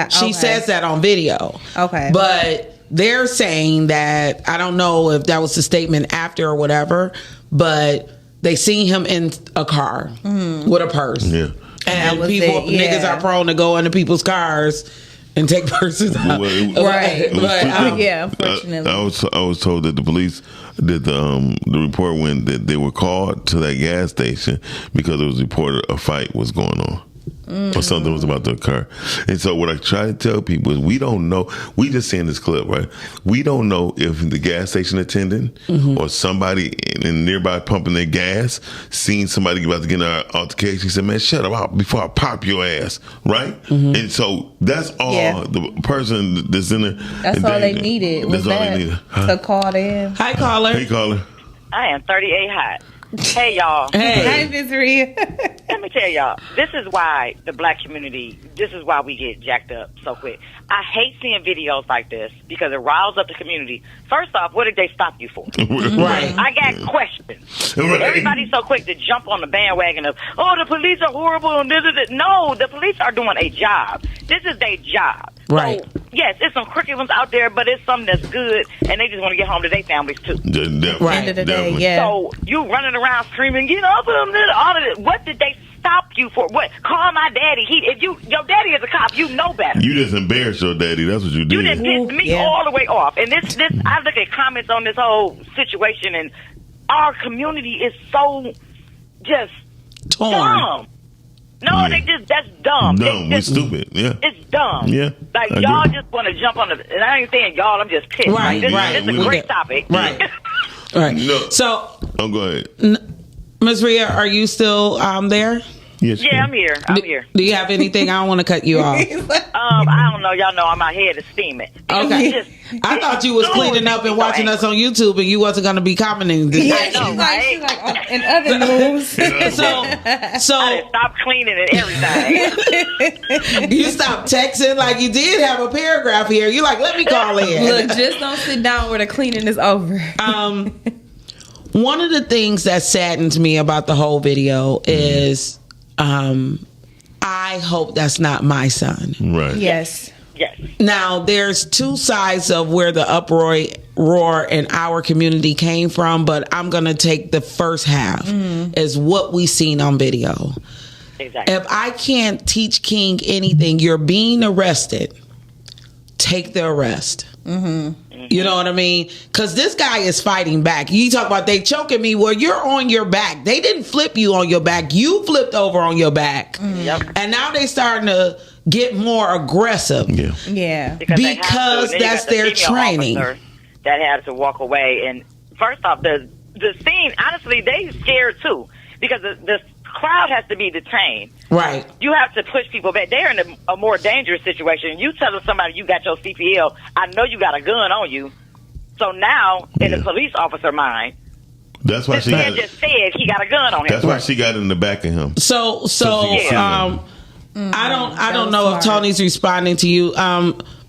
She says that on video. Okay, but they're saying that, I don't know if that was the statement after or whatever, but they seen him in a car with a purse. Yeah, and niggas are prone to go into people's cars and take purses out. Right. Unfortunately. I was told that the police, that the report went that they were called to that gas station because it was reported a fight was going on. Or something was about to occur. And so what I try to tell people is we don't know. We just seen this clip, right? We don't know if the gas station attendant or somebody in nearby pumping their gas seen somebody about to get in an altercation. He said, man, shut up before I pop your ass, right? And so that's all the person that's in there. That's all they needed. That's all they needed. To call in. Hi, caller. Hey, caller. I am 38 hot. Hey, y'all. Hey, Miss Rhea. Let me tell y'all, this is why the black community, this is why we get jacked up so quick. I hate seeing videos like this because it riles up the community. First off, what did they stop you for? Right. I got questions. Everybody's so quick to jump on the bandwagon of, oh, the police are horrible and this. No, the police are doing a job. This is their job. Right. So, yes, it's some crooked ones out there, but it's something that's good, and they just want to get home to their families, too. Right. End of the day, yeah. So, you running around screaming, get off of them, all of this. What did they stop you for? What? Call my daddy. Your daddy is a cop, you know better. You just embarrassed your daddy. That's what you did. You just pissed me all the way off. And this, I look at comments on this whole situation, and our community is so just dumb. No, that's dumb. We're stupid. Yeah. It's dumb. Yeah. Like, y'all just want to jump on and I ain't saying y'all, I'm just pissed. Right, This is a great topic. Right. Right. No. So. Oh, go ahead. Ms. Rhea, are you still there? Yes, I'm here. Do you have anything? I don't want to cut you off. I don't know. Y'all know my head is steaming. Okay. I thought you was cleaning up and watching us on YouTube, and you wasn't going to be commenting. I know, right? Like, in other news. So I stopped cleaning and everything. You stopped texting like you did have a paragraph here. You're like, let me call in. Look, just don't sit down where the cleaning is over. One of the things that saddens me about the whole video is I hope that's not my son. Right. Yes. Now, there's two sides of where the uproar in our community came from, but I'm going to take the first half is what we seen on video. Exactly. If I can't teach King anything, you're being arrested. Take the arrest. You know what I mean? Because this guy is fighting back. You talk about they choking me. Well, you're on your back. They didn't flip you on your back. You flipped over on your back. And now they starting to get more aggressive. Yeah. Because that's their training. That had to walk away. And first off, the scene, honestly, they scared too. Because the crowd has to be detained. Right. You have to push people back. They're in a more dangerous situation. You telling somebody you got your CPL, I know you got a gun on you. So now, in the police officer mind, that's why this man just said he got a gun on him. That's why she got in the back of him. So I don't know if Tony's responding to you.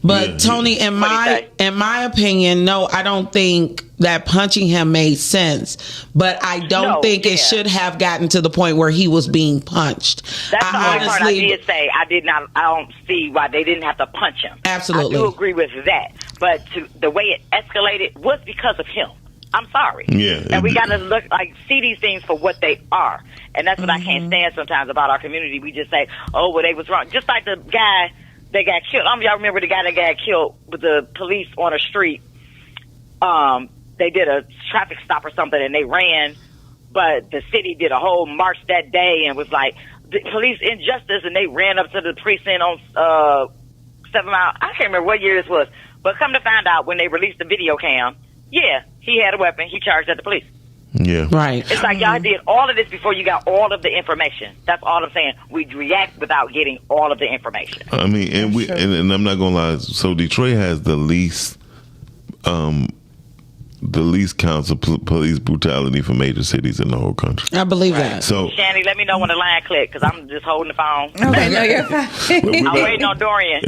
But Tony, in my opinion, no, I don't think that punching him made sense. But I don't think it should have gotten to the point where he was being punched. That's the only part I did say. I don't see why they didn't have to punch him. Absolutely. I do agree with that. But the way it escalated was because of him. I'm sorry. Yeah. And we got to see these things for what they are. And that's what I can't stand sometimes about our community. We just say, oh, well, they was wrong. Just like the guy that got killed. Y'all remember the guy that got killed with the police on a street? They did a traffic stop or something and they ran, but the city did a whole march that day and was like, the police injustice, and they ran up to the precinct on 7 Mile. I can't remember what year this was, but come to find out when they released the video cam, he had a weapon. He charged at the police. Yeah. Right. It's like y'all did all of this before you got all of the information. That's all I'm saying. We react without getting all of the information. I mean, and I'm not gonna lie. So Detroit has the least counts of police brutality for major cities in the whole country. I believe that. So Chanie, let me know when the line click because I'm just holding the phone. Okay, no, you're fine. I'm waiting on Dorian.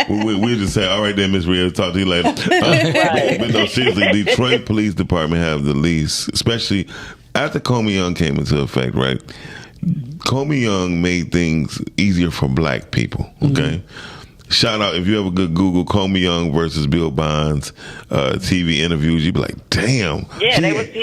We'll just say, all right then, Miss Rhea, talk to you later. But no, seriously, Detroit Police Department have the least, especially after Comey Young came into effect, right? Comey Young made things easier for black people, okay? Shout out, if you ever good Google Comey Young versus Bill Bonds TV interviews, you'd be like, damn. Yeah, they would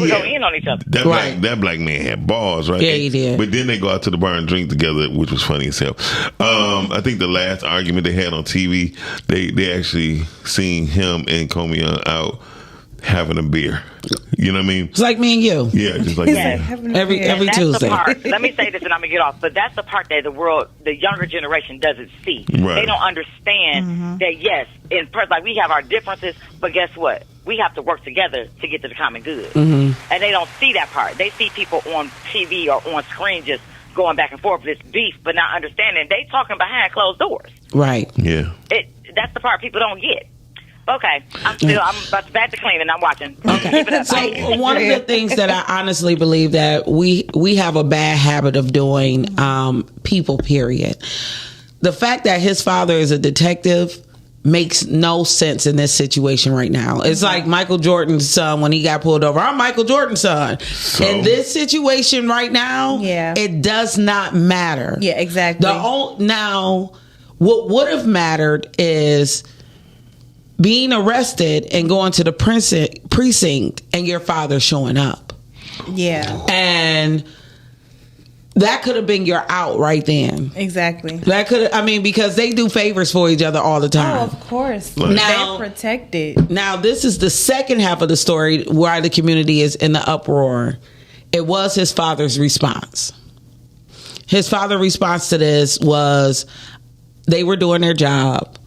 go in on each other. That black man had balls, right? Yeah, he did. But then they go out to the bar and drink together, which was funny as hell. I think the last argument they had on TV, they actually seen him and Comey Young out having a beer. You know what I mean? It's like me and you. Yeah, just like every that's Tuesday. The part, let me say this and I'm going to get off. But that's the part that the younger generation doesn't see. Right. They don't understand that, yes, in person, like we have our differences, but guess what? We have to work together to get to the common good. And they don't see that part. They see people on TV or on screen just going back and forth with this beef, but not understanding they talking behind closed doors. Right. Yeah. That's the part people don't get. Okay, I'm about to back to cleaning. I'm watching. Okay. So one of the things that I honestly believe that we have a bad habit of doing, people, period. The fact that his father is a detective makes no sense in this situation right now. It's like Michael Jordan's son when he got pulled over. I'm Michael Jordan's son. So? In this situation right now, it does not matter. Yeah, exactly. Now, what would have mattered is being arrested and going to the precinct and your father showing up. Yeah. And that could have been your out right then. Exactly. That could, because they do favors for each other all the time. Oh, of course. Now, they're protected. Now, this is the second half of the story why the community is in the uproar. It was his father's response. His father's response to this was they were doing their job.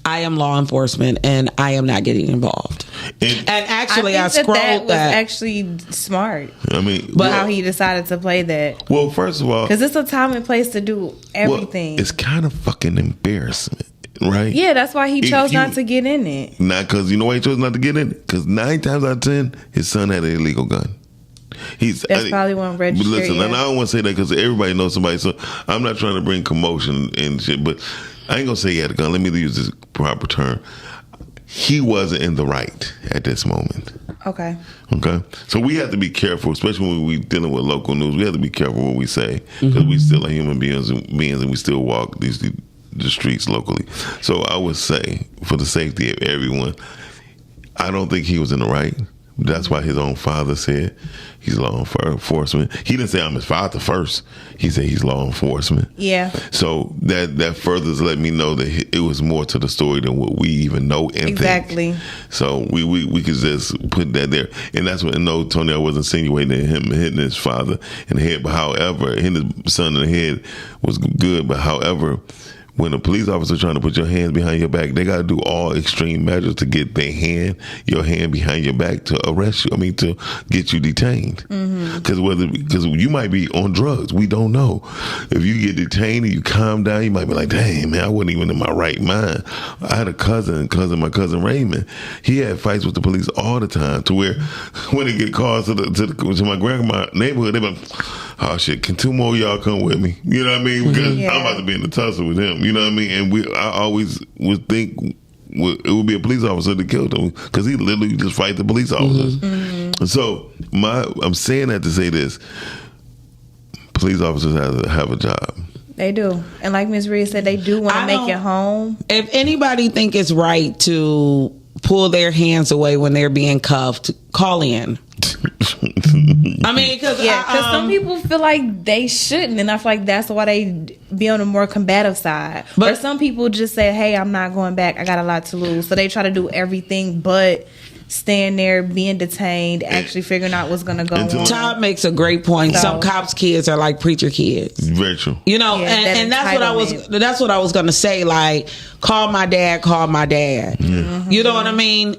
I am law enforcement and I am not getting involved. And actually, I scrolled that was actually smart. I mean, but how he decided to play that. Well, first of all, because it's a time and place to do everything. Well, it's kind of fucking embarrassment, right? Yeah, that's why he chose not to get in it. Not because you know why he chose not to get in it. Because 9 times out of 10, his son had an illegal gun. That's probably one registered. Listen, and I don't want to say that because everybody knows somebody. So I'm not trying to bring commotion and shit. But I ain't gonna say he had a gun. Let me use this proper term. He wasn't in the right at this moment. Okay. So we have to be careful, especially when we dealing with local news. We have to be careful what we say because we still are human beings and we still walk the streets locally. So I would say, for the safety of everyone, I don't think he was in the right. That's why his own father said he's law enforcement. He didn't say I'm his father first. He said he's law enforcement. Yeah. So that furthers let me know that it was more to the story than what we even know and exactly. think. So we could just put that there. And that's what, no, Tony, I wasn't insinuating him hitting his father in the head. But however, hitting his son in the head was good. But however, when a police officer trying to put your hands behind your back, they got to do all extreme measures to get your hand behind your back to arrest you. I mean, to get you detained. Because you might be on drugs. We don't know. If you get detained and you calm down, you might be like, dang, man, I wasn't even in my right mind. I had a my cousin Raymond. He had fights with the police all the time to where when they get calls to my grandma's neighborhood, they be like, oh shit, can 2 more of y'all come with me? You know what I mean? Because I'm about to be in the tussle with him. You know what I mean? And I always would think it would be a police officer that killed him because he literally just fight the police officers. So I'm saying that to say this: police officers have a job. They do, and like Ms. Rhea said, they do want to make it home. If anybody think it's right to pull their hands away when they're being cuffed, call in. I mean, because some people feel like they shouldn't, and I feel like that's why they be on the more combative side. But some people just say, "Hey, I'm not going back. I got a lot to lose," so they try to do everything but staying there, being detained, actually figuring out what's going to go on. Todd makes a great point. So, some cops' kids are like preacher kids. Very true. You know, and that's what I was going to say. Like, call my dad. You know what I mean?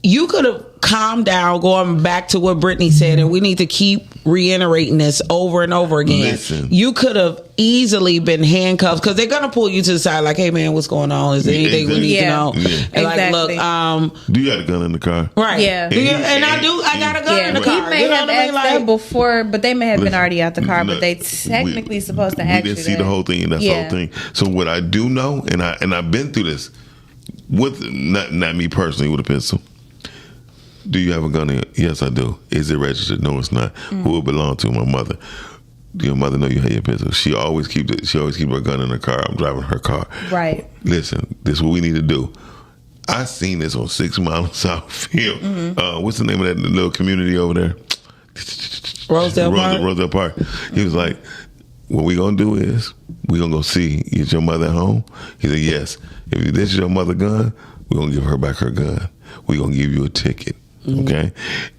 You could have calmed down, going back to what Brittany said, and we need to keep reiterating this over and over again. Listen. You could have easily been handcuffed because they're gonna pull you to the side, like, "Hey man, what's going on? Is there anything we need to know?" And like, look, do you got a gun in the car? Right? Yeah. I got a gun in the car. He may have asked that before, but they may have been already out the car. But they technically supposed to ask you. We didn't see the whole thing, and that's the whole thing. So what I do know, and I've been through this with not me personally with a pistol. Do you have a gun? Yes, I do. Is it registered? No, it's not. Who it belong to? My mother. Do your mother know you have your pistol? She always keep her gun in her car. I'm driving her car. Right. Listen, this is what we need to do. I seen this on 6 Mile Southfield. What's the name of that little community over there? Rosedale Park. He was like, what we gonna do is we gonna go see, is your mother at home? He said, yes. If this is your mother's gun, we're gonna give her back her gun. We're gonna give you a ticket. Okay.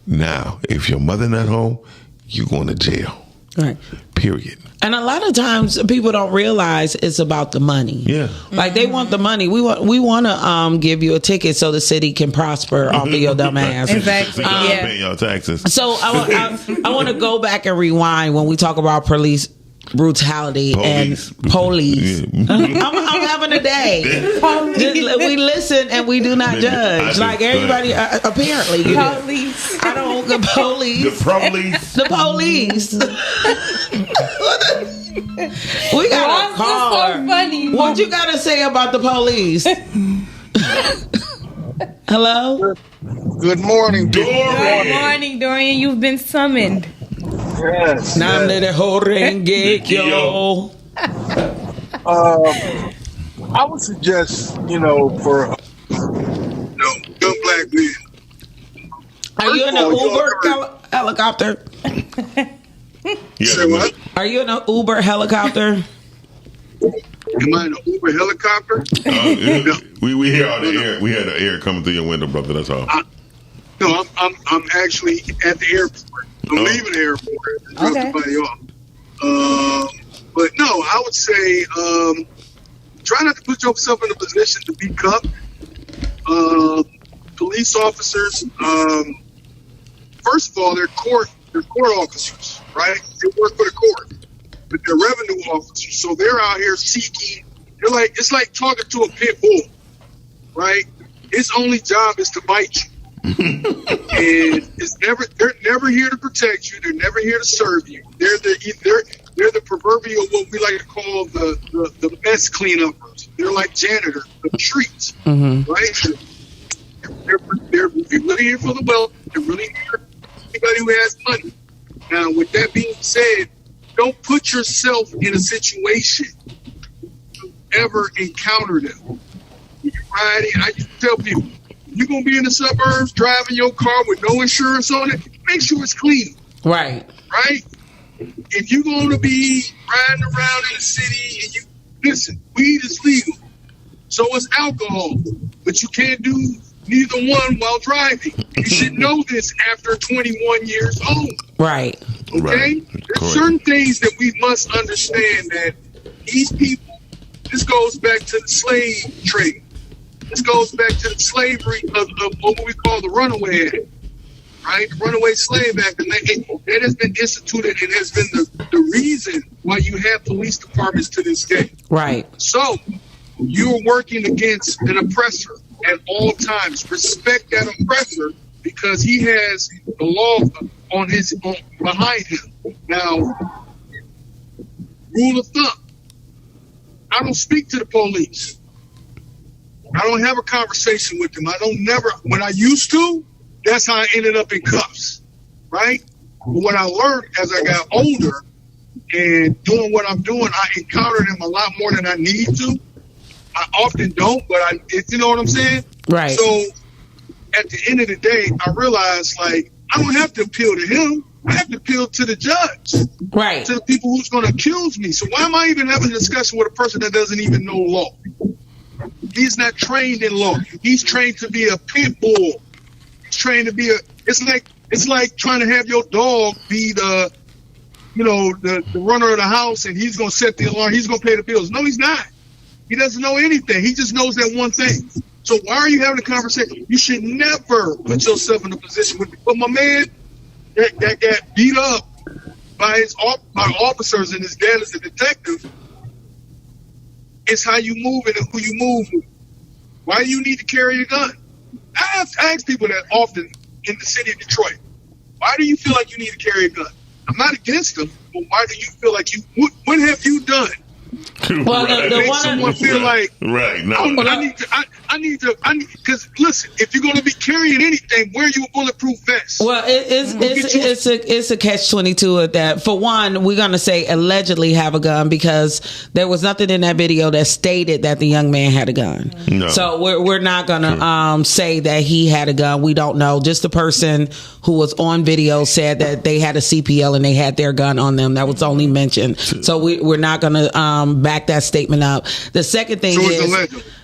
Now, if your mother not home, you going to jail. Right. Period. And a lot of times people don't realize it's about the money. Yeah. Like they want the money. We want to give you a ticket so the city can prosper off of your dumb ass. Exactly. Pay your taxes. So I want to go back and rewind when we talk about police brutality and police. I'm having a day. We listen and we do not judge. Like everybody, apparently. Police. I don't. The police. The police. We got a car. So funny. What you got to say about the police? Hello. Good morning, Dorian. Good morning, Dorian. You've been summoned. Yes. I would suggest, for young black men. Are you in an Uber helicopter? Say what? Are you in an Uber helicopter? Am I in an Uber helicopter? We hear all the air. We had the air coming through your window, brother. That's all. No, I'm actually at the airport. I'm leaving the airport to drop somebody off. But no, I would say try not to put yourself in a position to be cuffed. police officers, first of all, they're court officers, right? They work for the court, but they're revenue officers, so they're out here seeking. It's like talking to a pit bull, right? Its only job is to bite you. And they're never here to protect you. They're never here to serve you. They're the proverbial, what we like to call the mess cleanuppers. They're like janitors of streets, right? They're really here for the wealth. They're really here for anybody who has money. Now, with that being said, don't put yourself in a situation to ever encounter them. Right? I used to tell people, you're going to be in the suburbs driving your car with no insurance on it, make sure it's clean. Right. Right? If you're going to be riding around in the city, and listen, weed is legal. So is alcohol. But you can't do neither one while driving. You should know this after 21 years old. Right. Okay? Right. There's certain things that we must understand that these people, this goes back to the slave trade. This goes back to the slavery of what we call the Runaway Act, right? The Runaway Slave Act. And that has been instituted and has been the reason why you have police departments to this day. Right. So you're working against an oppressor at all times. Respect that oppressor because he has the law behind him. Now, rule of thumb, I don't speak to the police. I don't have a conversation with them. When I used to, that's how I ended up in cuffs, right? But what I learned as I got older and doing what I'm doing, I encounter them a lot more than I need to. I often don't, but you know what I'm saying? Right. So at the end of the day, I realized, like, I don't have to appeal to him. I have to appeal to the judge. Right. To the people who's going to accuse me. So why am I even having a discussion with a person that doesn't even know law? He's not trained in law. He's trained to be a pit bull. He's trained to be it's like trying to have your dog be the runner of the house, and he's going to set the alarm. He's going to pay the bills. No, he's not. He doesn't know anything. He just knows that one thing. So why are you having a conversation? You should never put yourself in a position but my man that got beat up by officers, and his dad is a detective. It's how you move and who you move with. Why do you need to carry a gun? I ask people that often in the city of Detroit. Why do you feel like you need to carry a gun? I'm not against them, but why do you feel like what have you done? Well, right. The one someone feel like right. No, I need to because listen, if you're going to be carrying anything, wear your bulletproof vest. Well, it's a catch-22 at that. For one, we're going to say allegedly have a gun because there was nothing in that video that stated that the young man had a gun. No. So we're not going to say that he had a gun. We don't know. Just the person who was on video said that they had a CPL and they had their gun on them. That was only mentioned. So we're not going to back that statement up. The second thing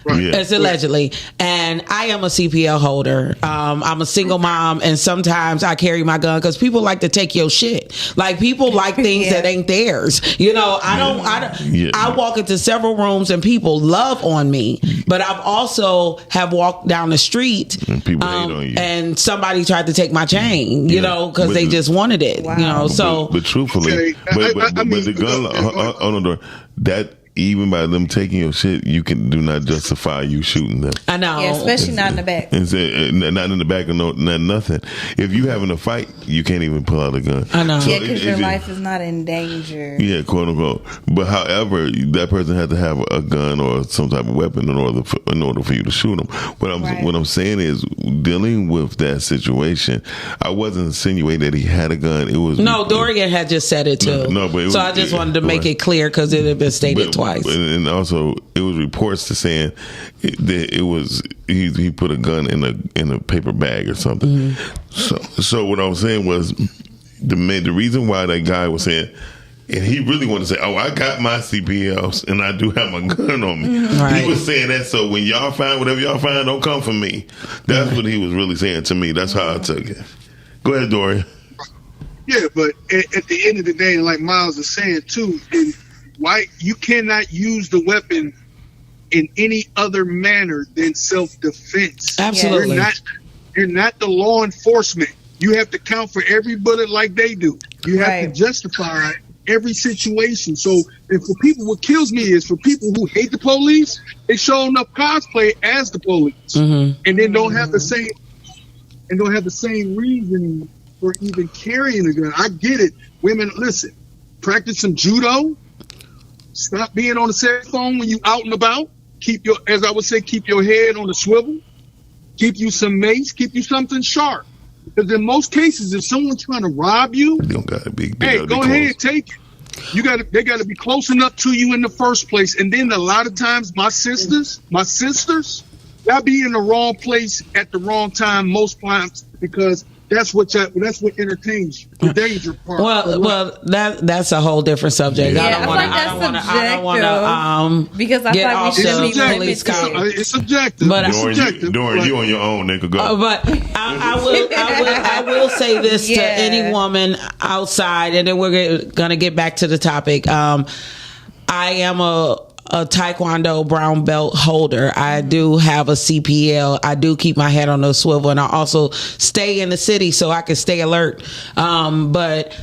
it's allegedly, and I am a CPL holder. I'm a single mom, and sometimes I carry my gun because people like to take your shit. Like people like things that ain't theirs. I walk into several rooms and people love on me, but I've also have walked down the street and people hate on you, and somebody tried to take my chain. Because they just wanted it. Wow. But truthfully, but the gun on the door that. Even by them taking your shit, you do not justify you shooting them. I know, especially not in the back. Not in the back of nothing. If you having a fight, you can't even pull out a gun. I know, because your life is not in danger. Yeah, quote unquote. But however, that person had to have a gun or some type of weapon in order for you to shoot them. What I'm saying is dealing with that situation. I wasn't insinuating that he had a gun. It was Dorian had just said it too. But I just wanted to make it clear because it had been stated twice. And also, it was reports to saying that it was he put a gun in a paper bag or something. Mm-hmm. So what I was saying was the reason why that guy was saying, and he really wanted to say, "Oh, I got my CPLs and I do have my gun on me." Right. He was saying that so when y'all find whatever y'all find, don't come for me. That's what he was really saying to me. That's how I took it. Go ahead, Dorian. Yeah, but at the end of the day, like Miles is saying too. Why you cannot use the weapon in any other manner than self-defense. Absolutely. You're not the law enforcement. You have to count for every bullet like they do. You have to justify every situation. So, and for people, what kills me is for people who hate the police, they show enough cosplay as the police, and then don't have the same reason for even carrying a gun. I get it. Women, listen, practice some judo. Stop being on the cell phone when you out and about. Keep your, as I would say, keep your head on the swivel. Keep you some mace. Keep you something sharp. Because in most cases, if someone's trying to rob you, don't gotta be. Hey, go ahead, take it. They got to be close enough to you in the first place. And then a lot of times, my sisters, they'll be in the wrong place at the wrong time most times because that's what entertains you. The danger part. Well, that's a whole different subject. Yeah, I don't want to because I get thought off we should the be police limited. It's subjective. But Doing you on your own, nigga. Go. But I will say this to any woman outside, and then we're gonna get back to the topic. I am a Taekwondo brown belt holder. I do have a CPL. I do keep my head on the swivel, and I also stay in the city so I can stay alert. But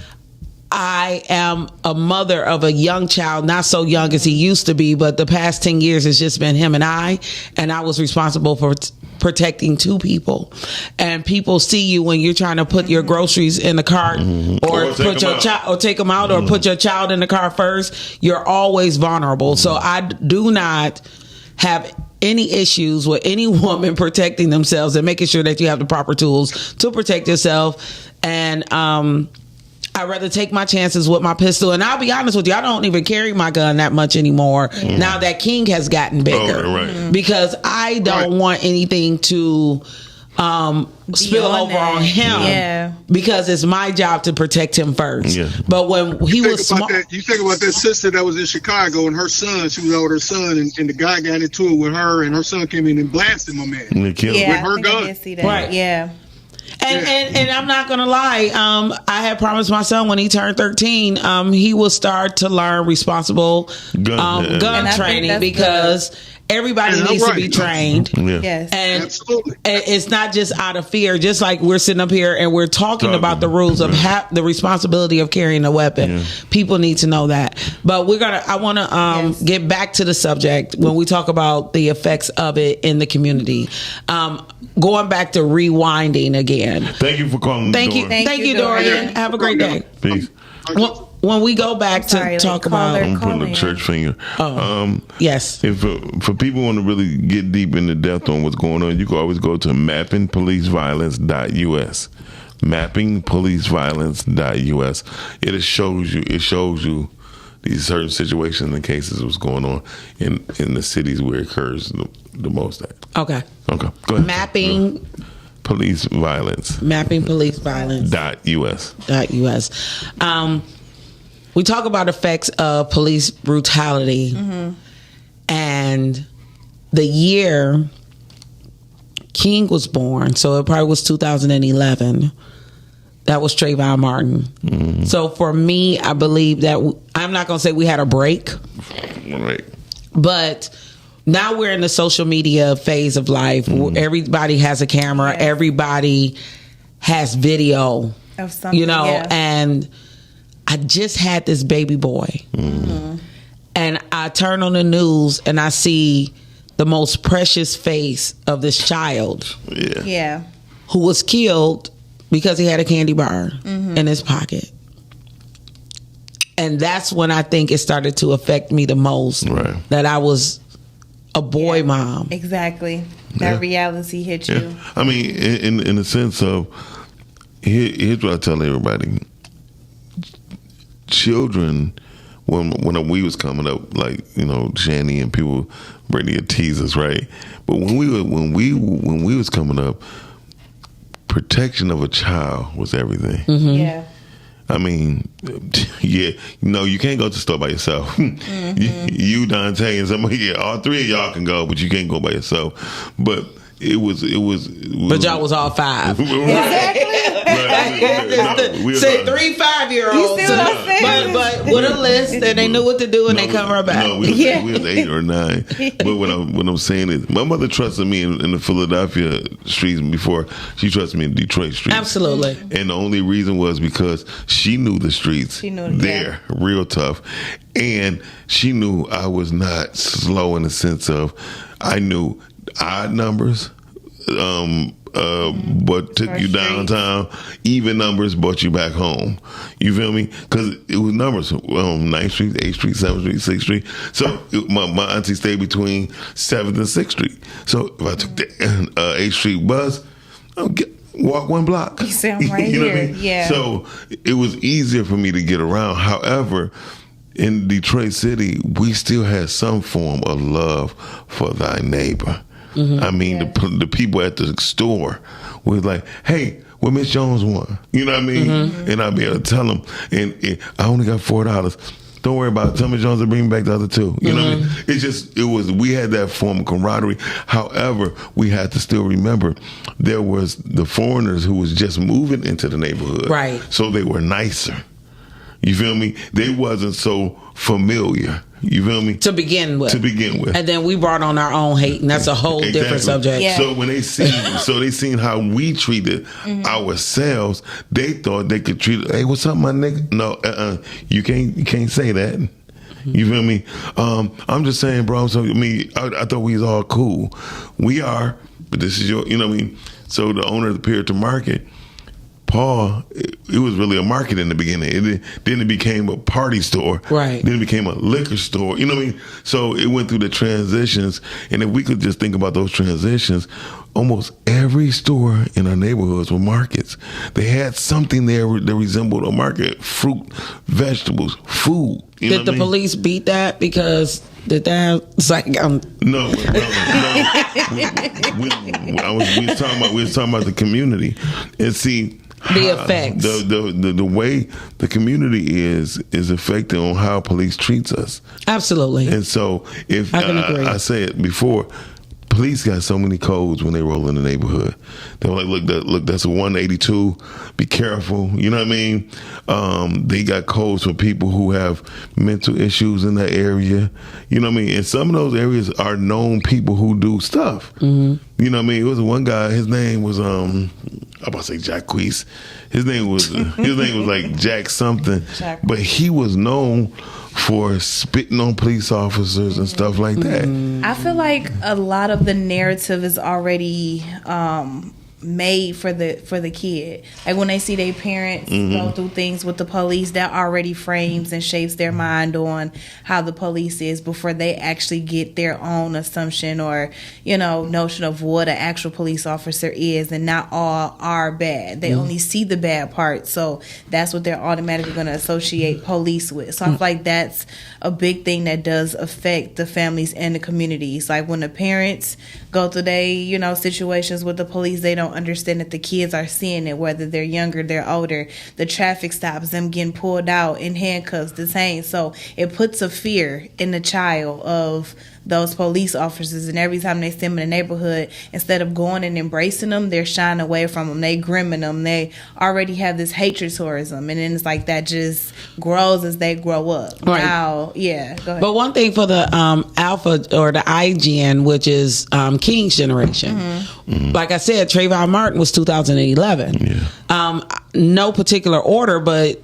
I am a mother of a young child, not so young as he used to be, but the past 10 years has just been him and I was responsible for protecting two people. And people see you when you're trying to put your groceries in the cart or put your child or take them out or put your child in the car first. You're always vulnerable. So I do not have any issues with any woman protecting themselves and making sure that you have the proper tools to protect yourself. And I'd rather take my chances with my pistol. And I'll be honest with you, I don't even carry my gun that much anymore now that King has gotten bigger. Because I don't want anything to spill over on him because it's my job to protect him first. But when he was small, you think about that sister that was in Chicago and her son, she was out with her son, and the guy got into it with her, and her son came in and blasted my man with her gun. I did see that. Yeah. And I'm not gonna lie, I had promised my son when he turned 13, he will start to learn responsible gun training because everybody needs to be trained. Yes. And it's not just out of fear, just like we're sitting up here and we're talking about the rules of the responsibility of carrying a weapon. People need to know that. But I want to get back to the subject when we talk about the effects of it in the community. Going back to rewinding again. Thank you for calling. Thank you, Dorian. Have a great day. Peace. When we go back to talk about, I'm putting a church finger. Yes. If for people want to really get deep into depth on what's going on, you can always go to mappingpoliceviolence.us. Mappingpoliceviolence.us. It shows you these certain situations and cases what's going on in the cities where it occurs the most at. Okay. Go ahead. Mapping police violence. Mappingpoliceviolence.us. We talk about effects of police brutality, and the year King was born, so it probably was 2011. That was Trayvon Martin. So for me, I believe that I'm not going to say we had a break, right? But now we're in the social media phase of life. Everybody has a camera. Everybody has video of something, and I just had this baby boy, and I turn on the news and I see the most precious face of this child, who was killed because he had a candy bar in his pocket. And that's when I think it started to affect me the most, that I was a boy mom. Exactly. That reality hit you. I mean, in the sense of, here's what I tell everybody. Children, when we was coming up, like, Chanie and people ready to tease us, right? But when we was coming up, protection of a child was everything. Yeah. I mean, you can't go to the store by yourself. You, Dante, and somebody, all three of y'all can go, but you can't go by yourself. But it was. But y'all was all 5. Exactly. Say 3 5-year-olds. You see what I'm saying? But with a list, and they knew what to do, and they come right back. No, we was 8 or 9. But what I'm saying is, my mother trusted me in the Philadelphia streets before she trusted me in Detroit streets. Absolutely. And the only reason was because she knew the streets there, real tough. And she knew I was not slow in the sense of, I knew odd numbers, but took you downtown. Even numbers brought you back home. You feel me? Because it was numbers. 9th Street, 8th Street, 7th Street, 6th Street. So my auntie stayed between 7th and 6th Street. So if I took the 8th Street bus, walk 1 block. You sound right you know here. what I mean? Yeah. So it was easier for me to get around. However, in Detroit City, we still had some form of love for thy neighbor. Mm-hmm. I mean, the people at the store was like, hey, what Miss Jones want? You know what I mean? Mm-hmm. And I'd be able to tell them, and I only got $4. Don't worry about it. Tell Miss Jones to bring back the other 2. You know what I mean? We had that form of camaraderie. However, we had to still remember there was the foreigners who was just moving into the neighborhood. Right. So they were nicer. You feel me? They wasn't so familiar. You feel me? To begin with. And then we brought on our own hate, and that's a whole different subject. Yeah. So when they seen how we treated ourselves, they thought they could treat it, hey, what's up, my nigga? No, you can't say that. You feel me? I'm just saying, bro. So I thought we was all cool. We are, but this is you know what I mean? So the owner of the Pier to Market, Paul, it was really a market in the beginning. Then it became a party store. Right. Then it became a liquor store. You know what I mean? So it went through the transitions. And if we could just think about those transitions, almost every store in our neighborhoods were markets. They had something there that resembled a market: fruit, vegetables, food. Did the police beat that? Because did that? It's like No. We was talking about the community, and see the effects. The way the community is affected on how police treats us. Absolutely. And so if I can agree. I said before, police got so many codes when they roll in the neighborhood. They're like, look, that's a 182. Be careful. You know what I mean? They got codes for people who have mental issues in that area. You know what I mean? And some of those areas are known people who do stuff. Mm-hmm. You know what I mean? It was one guy. His name was I'm about to say Jacquees. His name was like Jack something. But he was known for spitting on police officers and stuff like that. I feel like a lot of the narrative is already made for the kid. Like when they see their parents go through things with the police, that already frames and shapes their mind on how the police is before they actually get their own assumption or notion of what an actual police officer is. And not all are bad. They only see the bad part, so that's what they're automatically going to associate police with. So I feel like that's a big thing that does affect the families and the communities. Like when the parents go through their situations with the police, they don't understand that the kids are seeing it, whether they're younger, they're older. The traffic stops, them getting pulled out in handcuffs, detained. So it puts a fear in the child of those police officers, and every time they see them in the neighborhood, instead of going and embracing them, they're shying away from them. They grimming them. They already have this hatred towards them, and then it's like that just grows as they grow up. Right. Now, yeah, go ahead. But one thing for the Alpha or the IGN, which is King's generation, like I said, Trayvon Martin was 2011. Yeah. No particular order, but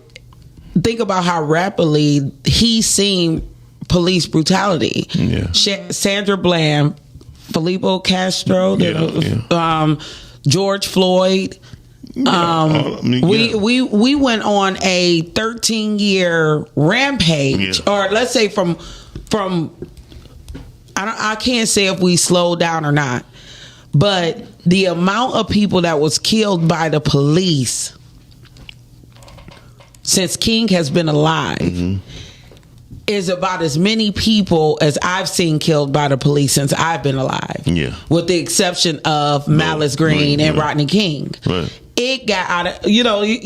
think about how rapidly he's seen police brutality. Yeah. Sandra Bland, Felipe Castro, George Floyd. We went on a 13-year rampage, or let's say from I can't say if we slowed down or not, but the amount of people that was killed by the police since King has been alive is about as many people as I've seen killed by the police since I've been alive. Yeah. With the exception of Malice Green and Rodney King. Right. It got out of, you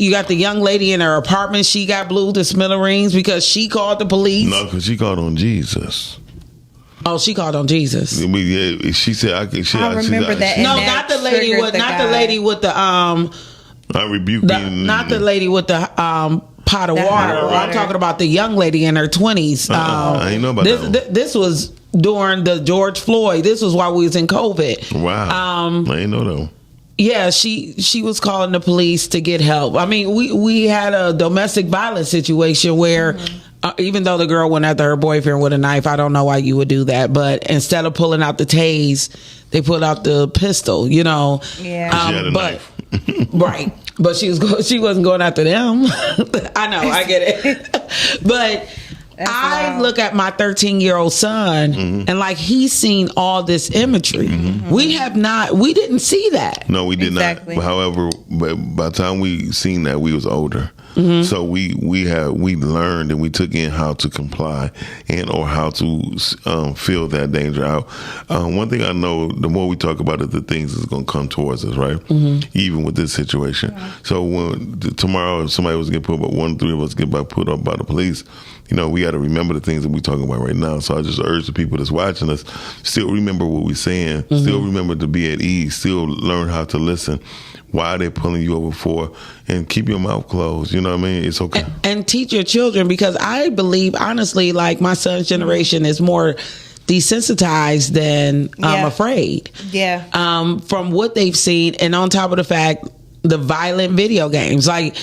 got the young lady in her apartment. She got blew to smithereens because she called the police. No, because she called on Jesus. Oh, she called on Jesus. Yeah, she said I can. I remember that. No, not the lady with the lady with the I rebuke not the lady with the pot of water. I'm talking about the young lady in her 20s. I ain't know about that. This was during the George Floyd. This was while we was in COVID. Wow. I ain't know that. Yeah, she was calling the police to get help. I mean, we had a domestic violence situation where even though the girl went after her boyfriend with a knife, I don't know why you would do that. But instead of pulling out the tase, they pulled out the pistol. You know. Yeah. She had a knife. Right. But she wasn't going after them. I know, I get it. But I look at my 13-year-old son and like he's seen all this imagery. We didn't see that. No, we did not. However, by the time we seen that, we was older. So we learned and we took in how to comply and or how to feel that danger out. One thing I know, the more we talk about it, the things is going to come towards us, right? Even with this situation. So when tomorrow, if somebody was getting put, but 1 or 3 of us get put up by the police, you know, we got to remember the things that we're talking about right now. So I just urge the people that's watching us, still remember what we're saying, still remember to be at ease, still learn how to listen. Why are they pulling you over for? And keep your mouth closed. You know what I mean? It's okay. And teach your children, because I believe, honestly, like my son's generation is more desensitized than afraid. Yeah. From what they've seen, and on top of the fact, the violent video games, like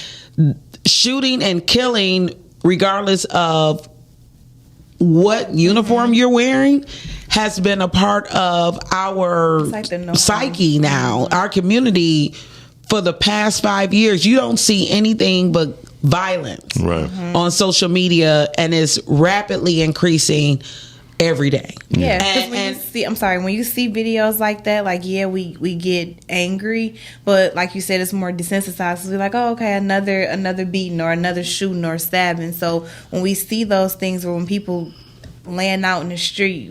shooting and killing, regardless of what uniform you're wearing, has been a part of our psyche now, our community. For the past 5 years, you don't see anything but violence on social media, and it's rapidly increasing every day. Yeah, because when you see videos like that, like, yeah, we get angry, but like you said, it's more desensitized. So we're like, oh, okay, another beating or another shooting or stabbing. So when we see those things, or when people laying out in the street,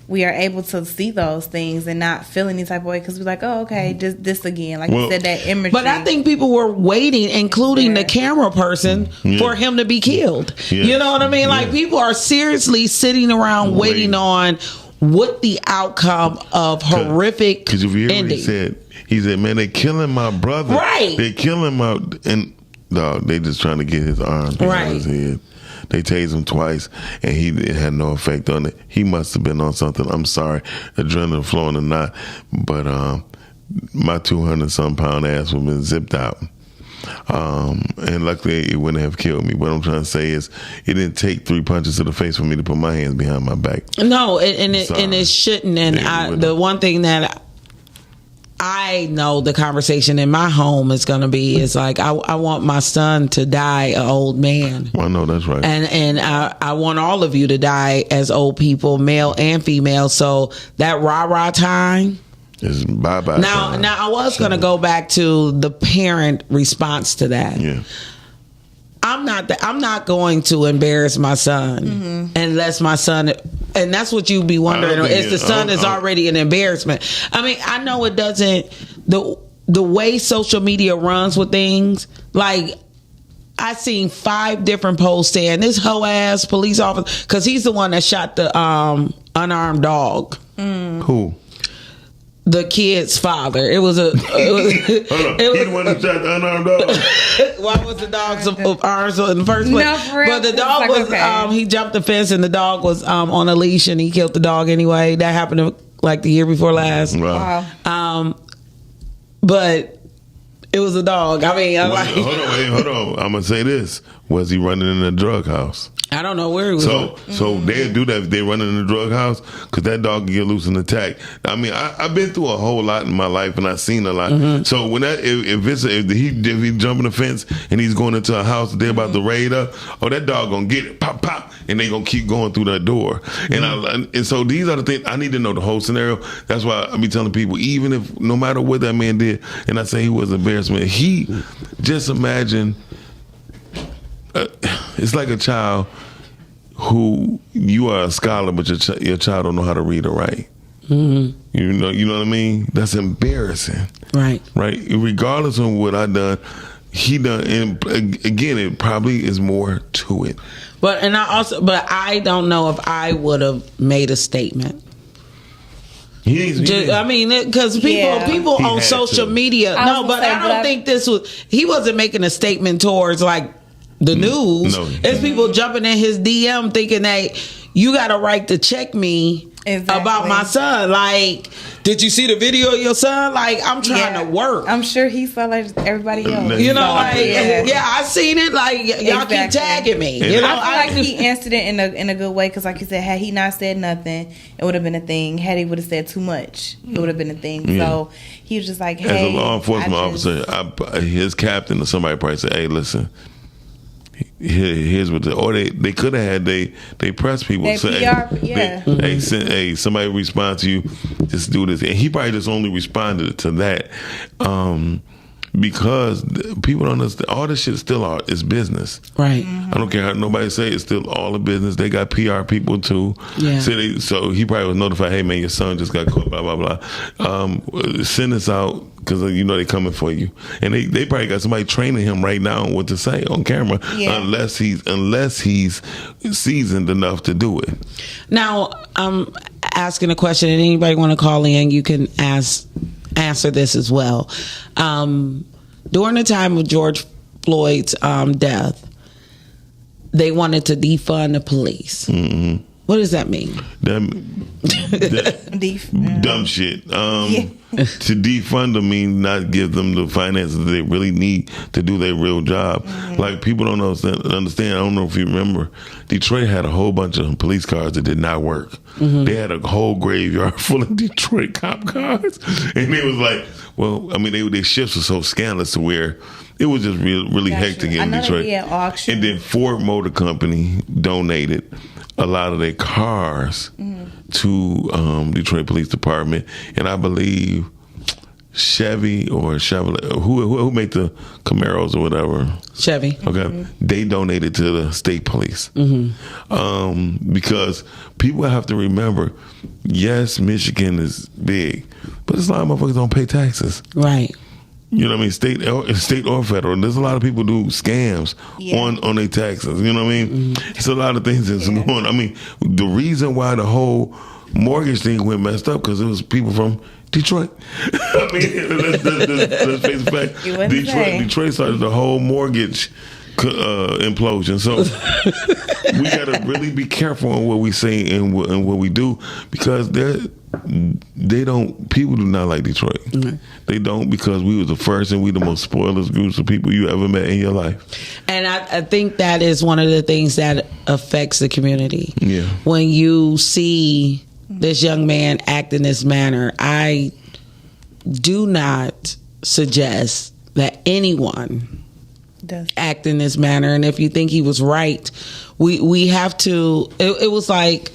we are able to see those things and not feel any type of way, because we're like, oh, okay, this again. Like you said, that imagery. But I think people were waiting, including the camera person, for him to be killed. You know what I mean? Like, people are seriously sitting around waiting on what the outcome of horrific Because if you hear ending. what he said, man, they killing my brother. Right. They killing and dog, they just trying to get his arm on his head. They tased him twice, and it had no effect on it. He must have been on something. I'm sorry, adrenaline flowing or not, but my 200-some pound ass would have been zipped out. And luckily, it wouldn't have killed me. What I'm trying to say is, it didn't take 3 punches to the face for me to put my hands behind my back. No, and it shouldn't. And the one thing that I know the conversation in my home is going to be is like, I want my son to die an old man. Well, I know that's right. And I want all of you to die as old people, male and female. So that rah-rah time is bye-bye. Now I was going to go back to the parent response to that. Yeah. I'm not going to embarrass my son unless my son, and that's what you'd be wondering, is the son is already an embarrassment. I mean, I know it doesn't, the way social media runs with things, like, I seen 5 different posts saying this hoe ass police officer, because he's the one that shot the unarmed dog. Who? The kid's father. It was He's the one that shot the unarmed dog. Why was the dog's arms in the first place? No, for real. But the dog was he jumped the fence, and the dog was on a leash, and he killed the dog anyway. That happened like the year before last. Wow. But it was a dog. I mean, hold on. I'm gonna say this: was he running in a drug house? I don't know where he was. So they do that if they running in the drug house, because that dog can get loose and attack. I mean, I've been through a whole lot in my life, and I've seen a lot. So when if he jumping the fence and he's going into a house that they're about to raid up, that dog gonna get it, pop, and they gonna keep going through that door. And so these are the things I need to know, the whole scenario. That's why I be telling people, even if no matter what that man did, and I say he was an embarrassment, he just imagine. It's like a child who you are a scholar, but your child don't know how to read or write. You know what I mean? That's embarrassing, right? Regardless of what I done, he done, and again, it probably is more to it. But I don't know if I would have made a statement. I mean, because people on social media. No, but I don't think this was. He wasn't making a statement towards like the news. No. It's people jumping in his DM thinking that you got a right to check me about my son. Like, did you see the video of your son? Like, I'm trying to work. I'm sure he saw like everybody else. You know, like, I seen it. Like, y'all keep tagging me. You know, I feel like he answered it in a good way because, like you said, had he not said nothing, it would have been a thing. Had he would have said too much, it would have been a thing. Yeah. So he was just like, hey. As a law enforcement officer, his captain or somebody probably said, hey, listen. Here's what they could have had they press people they say PR, hey somebody respond to you, just do this, and he probably just only responded to that because people don't understand all this shit still is business, right? I don't care how nobody say it's still all a business. They got PR people too. So he probably was notified, hey man, your son just got caught, blah blah blah. Send this out because you know they coming for you, and they probably got somebody training him right now on what to say on camera, unless he's seasoned enough to do it. Now I'm asking a question, and anybody want to call in, you can answer this as well. During the time of George Floyd's death, they wanted to defund the police. Mm-hmm. What does that mean? Dumb shit. To defund them means not give them the finances that they really need to do their real job. Mm-hmm. Like, people don't understand. I don't know if you remember, Detroit had a whole bunch of police cars that did not work. Mm-hmm. They had a whole graveyard full of Detroit cop cars, and they was like, well, I mean, their shifts were so scandalous to where it was just really hectic in Detroit. And then Ford Motor Company donated a lot of their cars to Detroit Police Department, and I believe Chevy or Chevrolet, who made the Camaros or whatever, Chevy. Okay, they donated to the state police because people have to remember. Yes, Michigan is big, but it's a lot of motherfuckers don't pay taxes, right? You know what I mean? State or federal. There's a lot of people do scams on their taxes. You know what I mean? It's a lot of things that's going on. I mean, the reason why the whole mortgage thing went messed up because it was people from Detroit. I mean, let's face the fact. Detroit started the whole mortgage implosion. So we got to really be careful on what we say and what we do because people do not like Detroit. Mm-hmm. They don't, because we was the first and we the most spoiled groups of people you ever met in your life. And I think that is one of the things that affects the community. Yeah. When you see this young man act in this manner, I do not suggest that anyone act in this manner. And if you think he was right, we have to. It was like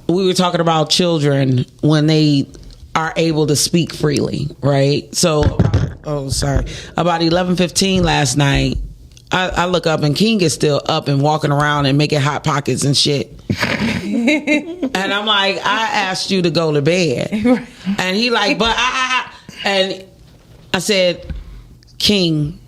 we were talking about children when they are able to speak freely, right? So, about 11:15 last night, I look up and King is still up and walking around and making hot pockets and shit. And I'm like, I asked you to go to bed, and he like, but and I said, King,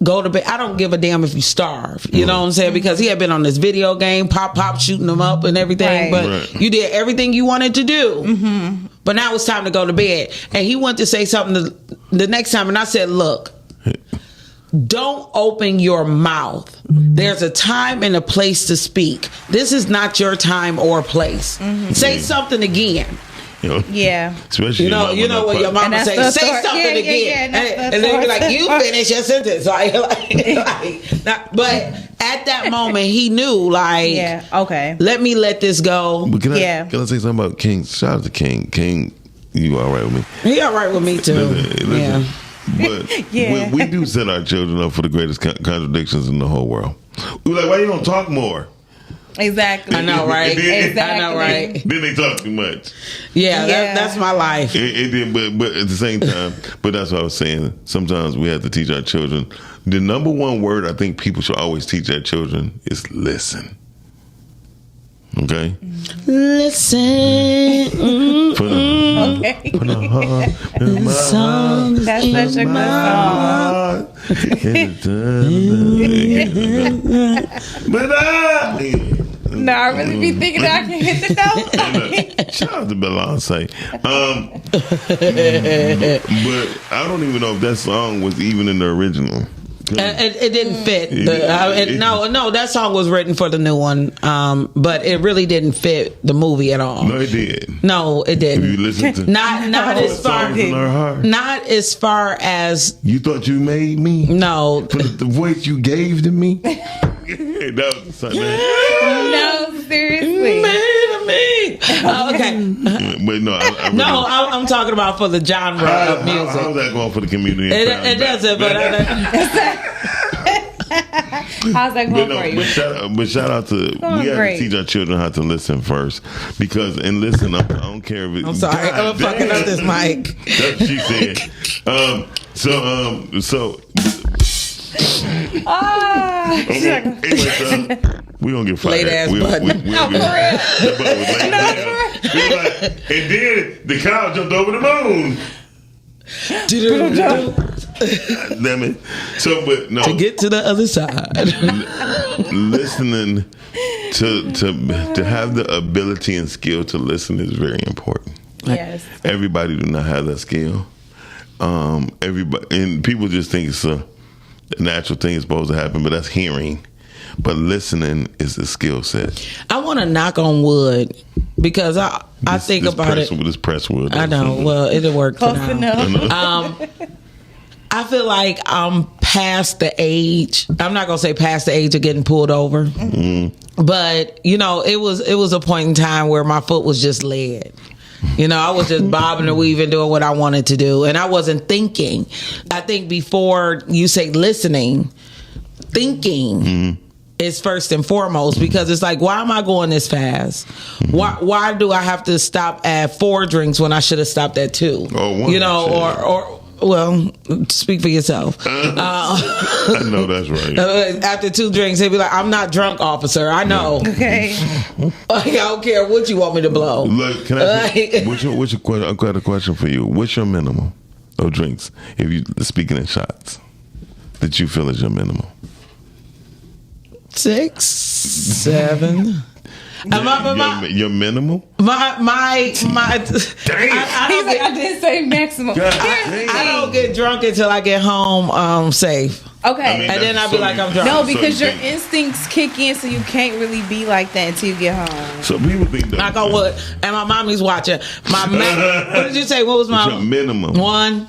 go to bed. I don't give a damn if you starve. You know what I'm saying? Because he had been on this video game, pop, shooting them up and everything. But you did everything you wanted to do. Mm-hmm. But now it's time to go to bed. And he went to say something the next time, and I said, look, don't open your mouth. There's a time and a place to speak. This is not your time or place. Mm-hmm. Say something again. You know, especially you know what your mama say. Say something again, and then you're like, you finish your sentence. But at that moment, he knew, like, let me let this go. But can I say something about King? Shout out to King. King, you all right with me? He all right with me too. Listen. But we do set our children up for the greatest contradictions in the whole world. We're like, why you don't talk more? Exactly. I know, right? Exactly. I know, right? Then they talk too much. Yeah. That's my life. It did, but at the same time, but that's what I was saying. Sometimes we have to teach our children. The number one word I think people should always teach their children is listen. Okay? Listen. Okay. Put a heart in my heart. That's such a good song. But no, I really be thinking that I can hit the note. shout out to Beyonce. But I don't even know if that song was even in the original. It didn't fit. No, that song was written for the new one, but it really didn't fit the movie at all. No, it did. No, it didn't. If you listen to not as far not as far as You Thought You Made Me. No, the voice you gave to me. That was something. No, seriously. Okay. But no, I'm talking about for the genre of music. How's that going for the community? It doesn't, but how's that going for you? But shout out to we have to teach our children how to listen first, because in listen, I don't care if it, I'm sorry, I'm fucking up this mic. That's what she said. Anyway, we gonna get fired. Late ass button. And then the cow jumped over the moon. Damn it. So, but no. To get to the other side. Listening to have the ability and skill to listen is very important. Yes. Everybody do not have that skill. Everybody, and people just think it's a natural thing is supposed to happen, but that's hearing. But listening is the skill set. I want to knock on wood because I think about it. This press wood. I know. Well, it'll work. Close enough. I feel like I'm past the age. I'm not gonna say past the age of getting pulled over, but you know, it was a point in time where my foot was just led. You know, I was just bobbing and weaving, doing what I wanted to do, and I wasn't thinking. I think before you say listening, thinking is first and foremost, because it's like, why am I going this fast? Why do I have to stop at 4 drinks when I should have stopped at 2? You know, or well, speak for yourself. I know that's right. After 2 drinks, they'd be like, I'm not drunk, officer. I know. Okay. I don't care what you want me to blow. Look, can I what's your question? I've got a question for you. What's your minimum of drinks, if you speaking in shots, that you feel is your minimum? 6, 7. Your minimum? My He's like, I didn't say maximum. I don't get drunk until I get home safe. Okay. And then I'll be like, I'm drunk. No, because your instincts kick in, so you can't really be like that until you get home. So people think that. Knock on wood. And my mommy's watching. What did you say? What was my your minimum? 1.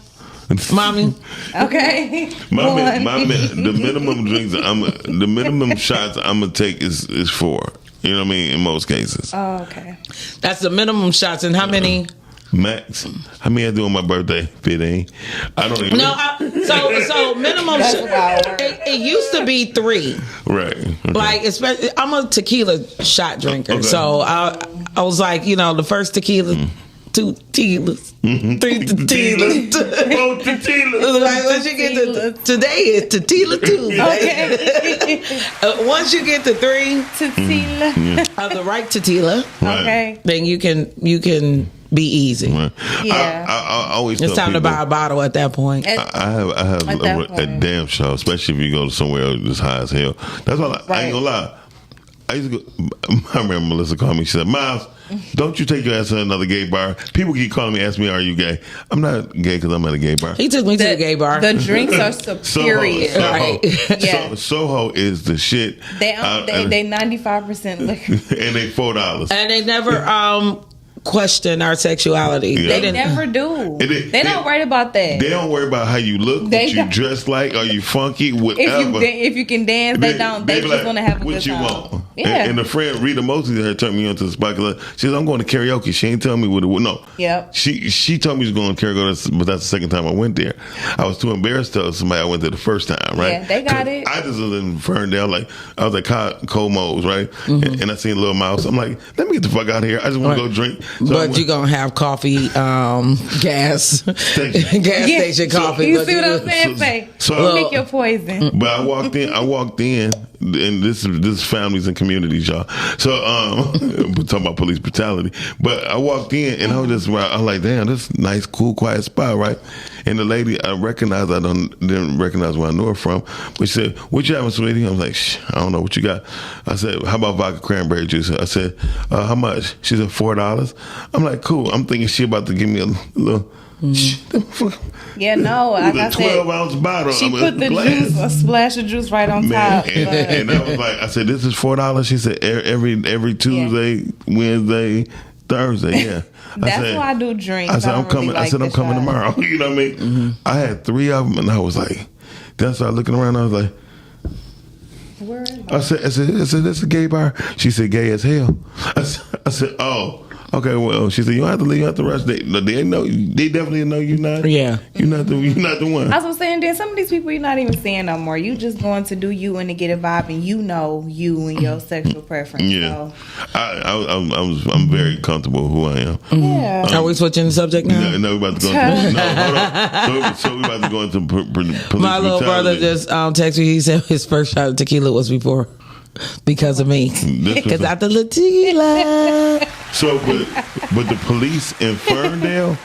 Mommy. Okay. The minimum drinks the minimum shots I'm gonna take is 4. You know what I mean? In most cases. Oh, okay. That's the minimum shots. And how many? Max. How many I do on my birthday? 15. I don't even. No. So minimum. It used to be 3. Right. Okay. Like, especially, I'm a tequila shot drinker. Okay. So I was like, you know, the first tequila. 2 tequilas, 3 tequilas, 4 tequilas. Like, once you get to today is tequila Tuesday. Okay. Once you get to 3 tequila, of the right tequila, okay, then you can be easy. Right. Yeah. I always. It's time people, to buy a bottle at that point. I have a damn show, especially if you go to somewhere that's high as hell. That's why I ain't gonna lie. I used to go. I remember Melissa called me. She said, "Miles, don't you take your ass to another gay bar." People keep calling me, asking me, "Are you gay?" I'm not gay because I'm at a gay bar. He took me to the gay bar. The drinks are superior. Soho. Right? Yeah. Soho is the shit. They 95% liquor, and they $4. And they never question our sexuality. Yeah. They never do. They don't worry about that. They don't worry about how you look, what you dress like, are you funky, whatever. If you can dance, they don't. They just want to have a good time. What you want? Yeah. And the friend Rita Mosley had turned me onto the spot. She says, "I'm going to karaoke." She ain't tell me what it was. No. Yep. She told me she was going to karaoke, but that's the second time I went there. I was too embarrassed to tell somebody I went there the first time. Right? Yeah, they got it. I just was in Ferndale, I was at Como's, right? Mm-hmm. And I seen Little Mouse. I'm like, let me get the fuck out of here. I just want to go drink. So but you're gonna have coffee, gas station coffee. You see what I'm saying? So pick your poison. But I walked in and this is families and communities, y'all. So we're talking about police brutality. But I walked in and I was like, damn, this is nice, cool, quiet spot, right? And the lady I recognized, didn't recognize where I knew her from, but she said, "What you having, sweetie?" I was like, I don't know what you got. I said, "How about vodka cranberry juice?" I said, "How much?" She said, $4. I'm like, cool. I'm thinking she about to give me a little. Yeah, no, like I said, 12-ounce bottle. She put the juice, a splash of juice right on top. And I was like, I said, "This is $4." She said, "Every Tuesday, Wednesday, Thursday." Yeah, that's why I do drinks. I said, "I'm coming." I said, "I'm coming tomorrow." You know what I mean? Mm-hmm. I had 3 of them, and I was like, then I started looking around. I was like, "Where is I said, this is a gay bar." She said, "Gay as hell." I said, "Oh." Okay, well, she said, "You don't have to leave. You have to rush." They know. They definitely know you're not. Yeah, you're not the one. I was saying, then some of these people you're not even seeing no more. You just going to do you and to get a vibe, and you know you and your sexual preference. Yeah, so. I'm very comfortable with who I am. Yeah. Are we switching the subject now? No, we're about to go. Hold on. So we're about to go into police My little brother just texted me. He said his first shot of tequila was because of me. Because after the tequila. So, but the police in Ferndale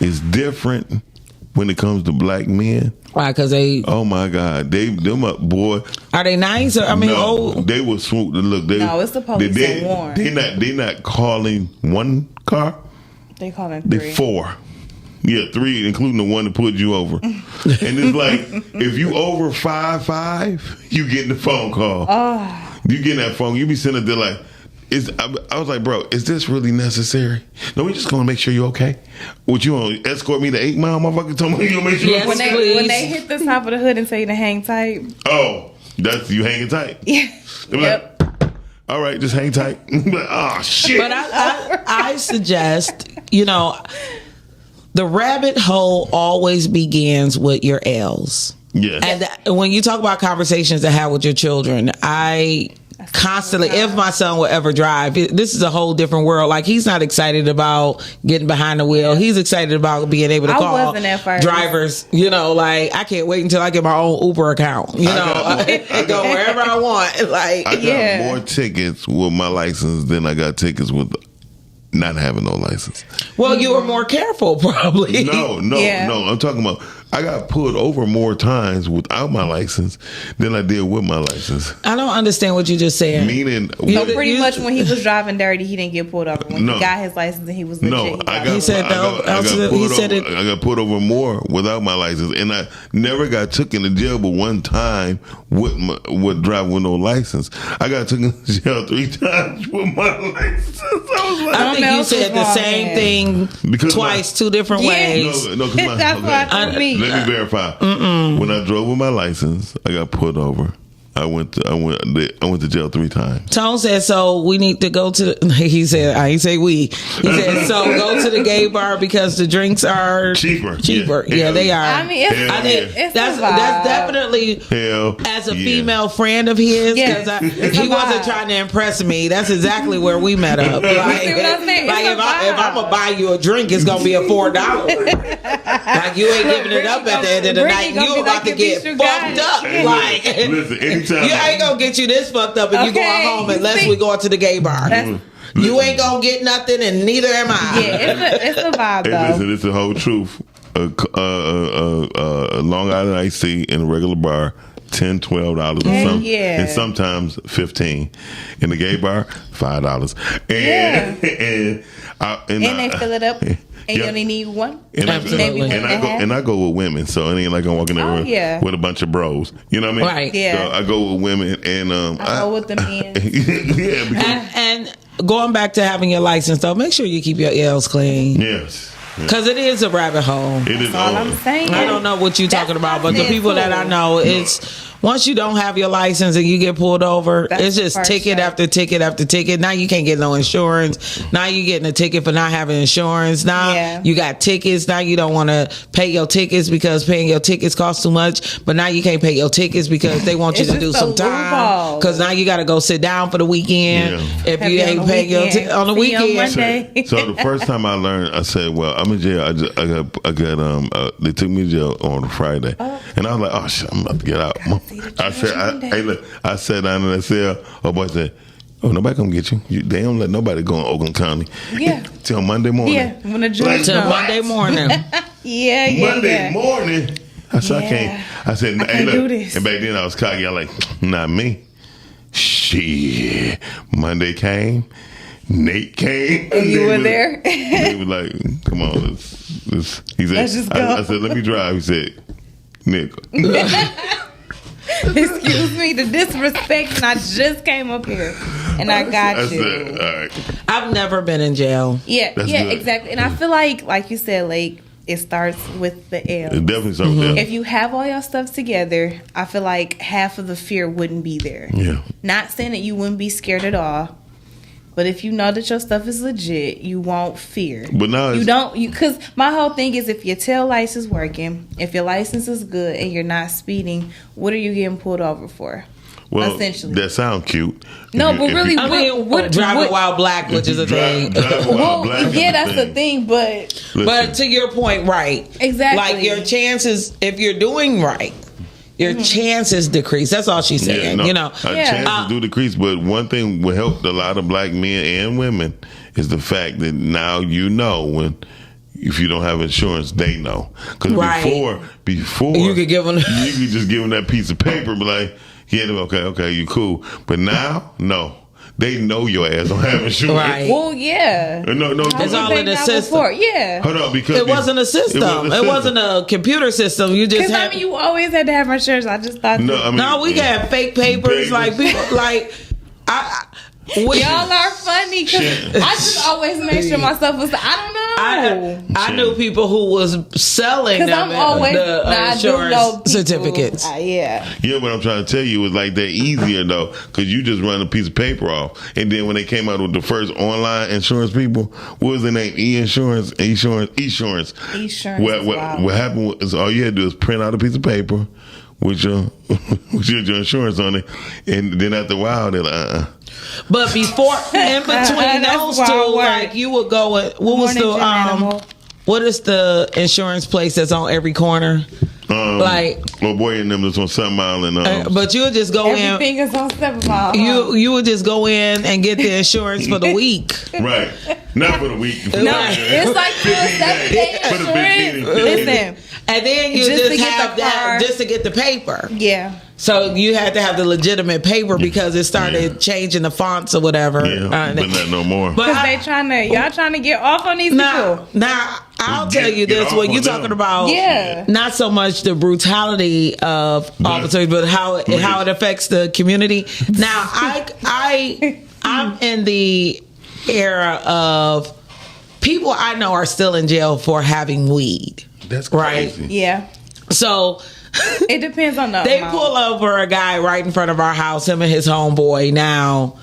is different when it comes to black men. Why? Because they. Oh my God, them up, boy. Are they nice? Or, they will swoop. Look, no, it's the police they warn. They not calling one car. They calling 3. They 4. Yeah, 3, including the one that pulled you over. And it's like, if you over 5'5", you getting the phone call. Oh. You getting that phone. You be sitting there like, I was like, bro, is this really necessary? No, we just gonna make sure you're okay. Would you want to escort me to 8 Mile? Motherfucker told me you gonna make sure. Yes, when they hit the top of the hood and tell you to hang tight. Oh, that's you hanging tight. Yeah. Yep. Like, all right, just hang tight. Oh shit. But I suggest, the rabbit hole always begins with your L's. Yeah. And when you talk about conversations to have with your children, I constantly, if my son will ever drive, this is a whole different world. Like, he's not excited about getting behind the wheel. He's excited about being able to call drivers. Like, I can't wait until I get my own Uber account. I go wherever I want. Like, I got more tickets with my license than I got tickets with not having no license. Well, you were more careful, probably. No. I'm talking about, I got pulled over more times without my license than I did with my license. I don't understand what you just said. Meaning, pretty much when he was driving dirty, he didn't get pulled over. When he got his license and he was legit. I got pulled over more without my license, and I never got taken to jail, but one time with driving with no license. I got taken to jail 3 times with my license. I think you said the same thing twice, 2 different ways. No, that's what I mean. Let me verify. When I drove with my license, I got pulled over. I went to jail 3 times. Tone said, so we need to go to he said, I ain't say we. He said, so go to the gay bar because the drinks are cheaper. Yeah, they are. I mean, it's that's definitely as a female friend of his, because he wasn't trying to impress me. That's exactly where we met up. Like if I'm gonna buy you a drink, it's gonna be a $4. Like, you ain't giving it up at the end of the night. You about to get fucked up. Like, listen, you ain't gonna get you this fucked up and you going home unless we go to the gay bar. You ain't gonna get nothing, and neither am I. Yeah, it's a vibe though. Listen, it's the whole truth. Long Island iced tea in a regular bar, $10, $12, and sometimes $15. In the gay bar, $5. And they fill it up. And you only need one? And I go with women, so it ain't like I'm walking there with a bunch of bros. You know what I mean? Right. Yeah. So I go with women, and I go with the men. And going back to having your license, though, make sure you keep your L's clean. Yes. Because it is a rabbit hole. That's all I'm saying. I don't know what you're talking about, but the people that I know, it's once you don't have your license and you get pulled over, it's just ticket after ticket after ticket. Now you can't get no insurance. Now you getting a ticket for not having insurance. Now you got tickets. Now you don't want to pay your tickets because paying your tickets costs too much. But now you can't pay your tickets because they want you to do some time. Because now you got to go sit down for the weekend if you ain't paying your ticket on the weekend. So the first time I learned, I said, "Well, I'm in jail. I got they took me to jail on a Friday, and I was like, oh shit, I'm about to get out." I said, hey, look, I sat down in that cell. Oh, boy said, oh, nobody come get you. They don't let nobody go in Oakland County. Yeah. Till Monday morning. Yeah, when the judge Till Monday morning. yeah. Monday morning. I said, I can't. I said, hey, look. do this. And back then I was cocky. I like, not me. Shit. Monday came. Nate came. And you were there? He was like, come on. Let's, he said, Let's just go. I said, let me drive. He said, nigga. Excuse me, the disrespect, and I just came up here and I got you. Said, all right. I've never been in jail. Yeah, That's yeah, good. exactly. And I feel like you said, like, it starts with the L. It definitely starts with If you have all your stuff together, I feel like half of the fear wouldn't be there. Yeah. Not saying that you wouldn't be scared at all, but if you know that your stuff is legit, you won't fear. But now You don't, because my whole thing is, if your tail lights is working, if your license is good and you're not speeding, what are you getting pulled over for? Well, essentially. that sound cute. No, but really, I mean, driving while black, which is a thing. Well, yeah, that's the thing, but But to your point, right? Exactly. Like your chances, if you're doing right, your chances decrease. That's all she's saying. You know, chances do decrease. But one thing will help a lot of black men and women is the fact that now you know when. If you don't have insurance, they know. Because before you could give them, you could just give them that piece of paper, and be like, yeah, okay, you cool. But now, no, they know your ass don't have insurance. Right. Well, yeah. No, it's all in the system. Before? Yeah. Hold on, because it wasn't a system. It wasn't a computer system. You just Because had. I mean, you always had to have insurance. I just thought. No, we got fake papers. Like people, like y'all are funny because I just always make sure my stuff was. I don't know. I knew people who was selling them the insurance certificates. Yeah. Yeah, what I'm trying to tell you is like they're easier though, because you just run a piece of paper off, and then when they came out with the first online insurance people, what was the name? Esurance. What happened was all you had to do is print out a piece of paper with your insurance on it, and then after a while they're like, But before, in between those two, like you would go. What was the what is the insurance place that's on every corner? Like little boy and them that's on 7 Mile and but you would just go Everything is on 7 Mile. You would just go in and get the insurance for the week. Right. Not for the week. No, it's like for a 7-day insurance. Listen. And then you just have that just to get the paper. Yeah. So you had to have the legitimate paper because it started changing the fonts or whatever. Yeah, but not no more. Because y'all trying to get off on these people. Now I'll tell you this: when you're talking about, not so much the brutality of officers, but how it affects the community. Now I'm in the era of people I know are still in jail for having weed. That's crazy. Right? Yeah. So it depends on the they amount. pull over a guy right in front of our house, him and his homeboy. Now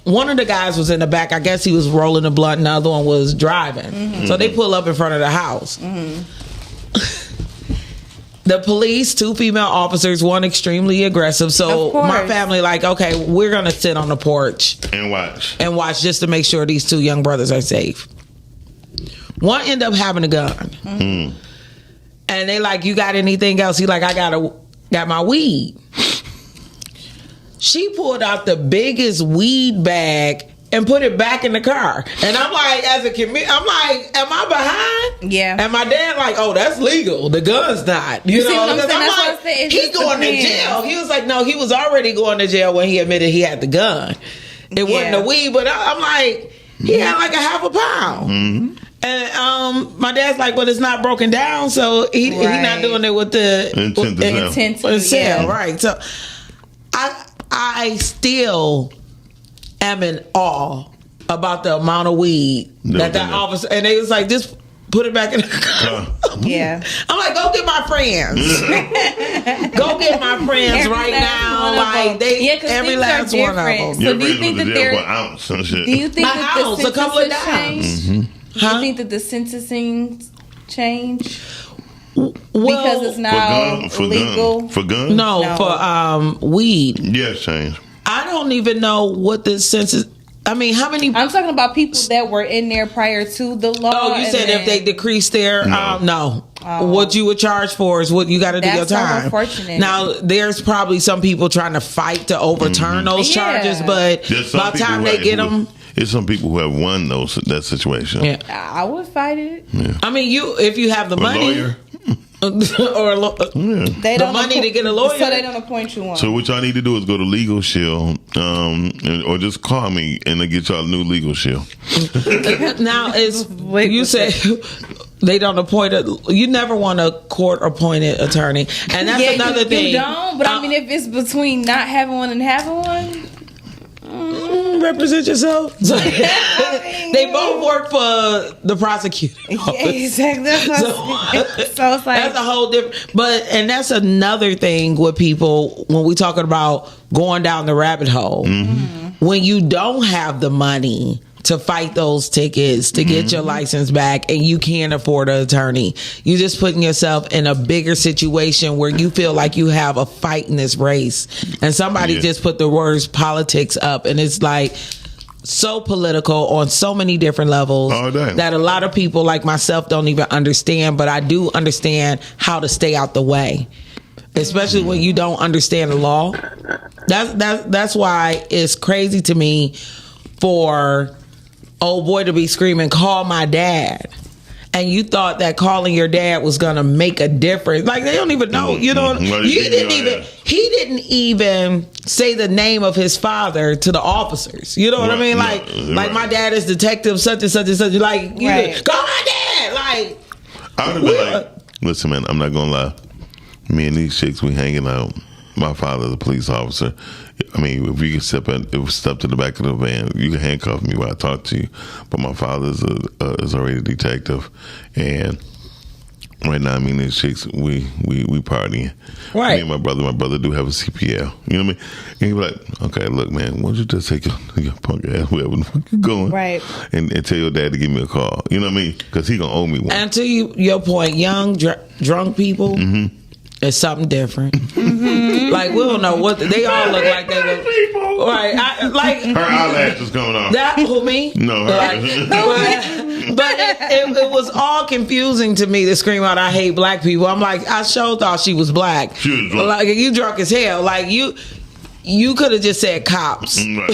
one of the guys was in the back. I guess he was rolling a blunt and the other one was driving. Mm-hmm. So they pull up in front of the house. Mm-hmm. The police, 2 female officers, one extremely aggressive. So my family like, okay, we're gonna sit on the porch and watch just to make sure these 2 young brothers are safe. One end up having a gun. Mm-hmm. And they like, you got anything else? He like, I got my weed. She pulled out the biggest weed bag and put it back in the car. And I'm like, as a community, I'm like, am I behind? Yeah. And my dad like, oh, that's legal. The gun's not. You know, see what I'm saying? I'm That's like, what I said. he's going to jail. He was like, no, he was already going to jail when he admitted he had the gun. It wasn't a weed, but I'm like, he had like a half a pound. Mm-hmm. And my dad's like, well, it's not broken down, so he not doing it with the intent to sell. Right. So I still am in awe about the amount of weed that officer, and they was like, just put it back in the car. Yeah. I'm like, go get my friends. Go get my friends right now. Like every last one of them. So do you think that do you think that the ounce, a couple of dimes? Mm-hmm. Do you think that the sentencing change? Because it's now legal for guns? No, for weed. Yes, change. I don't even know what the census. I mean, how many? I'm talking about people that were in there prior to the law. Oh, you said if they decrease their no. What you would charge for is what you got to do your time. Unfortunate. Now, there's probably some people trying to fight to overturn those charges, but by the time they get them. There's some people who have won that situation. Yeah. I would fight it. Yeah. I mean, if you have the money. Lawyer. They don't money to get a lawyer, so they don't appoint you one. So what y'all need to do is go to Legal Shield, or just call me and they get y'all a new Legal Shield. Now you say they don't appoint you never want a court appointed attorney, and that's another thing. You don't, but I mean, if it's between not having one and having one. Represent yourself. They both work for the prosecutor. Yeah, exactly. So it's like that's a whole different. And that's another thing with people when we talking about going down the rabbit hole. Mm-hmm. When you don't have the money to fight those tickets, to get your license back, and you can't afford an attorney, you're just putting yourself in a bigger situation where you feel like you have a fight in this race. And somebody just put the words politics up, and it's like so political on so many different levels that a lot of people like myself don't even understand, but I do understand how to stay out the way. Especially when you don't understand the law. That's why it's crazy to me for old boy to be screaming, call my dad. And you thought that calling your dad was gonna make a difference. Like, they don't even know. You know, he didn't even say the name of his father to the officers. You know what I mean? Like my dad is detective such and such and such. Like, call my dad. Like, I would have been like, listen, man, I'm not gonna lie. Me and these chicks, we hanging out. My father's a police officer. I mean, if you can step to the back of the van, you can handcuff me while I talk to you. But my father is already a detective, and right now, I mean, these chicks, we partying. Right. Me and my brother do have a CPL. You know what I mean? And he be like, okay, look, man, why don't you just take your punk ass wherever the fuck you going, right? And tell your dad to give me a call. You know what I mean? Because he gonna owe me one. And to your point, young drunk people. Mm-hmm. It's something different. Mm-hmm. Like, we don't know what they all look like. They look right. Her eyelashes coming off. That who me? No, her. But it was all confusing to me to scream out, "I hate black people." I'm like, I sure thought she was black. She was drunk. Like, you drunk as hell. Like, you could have just said cops. Right.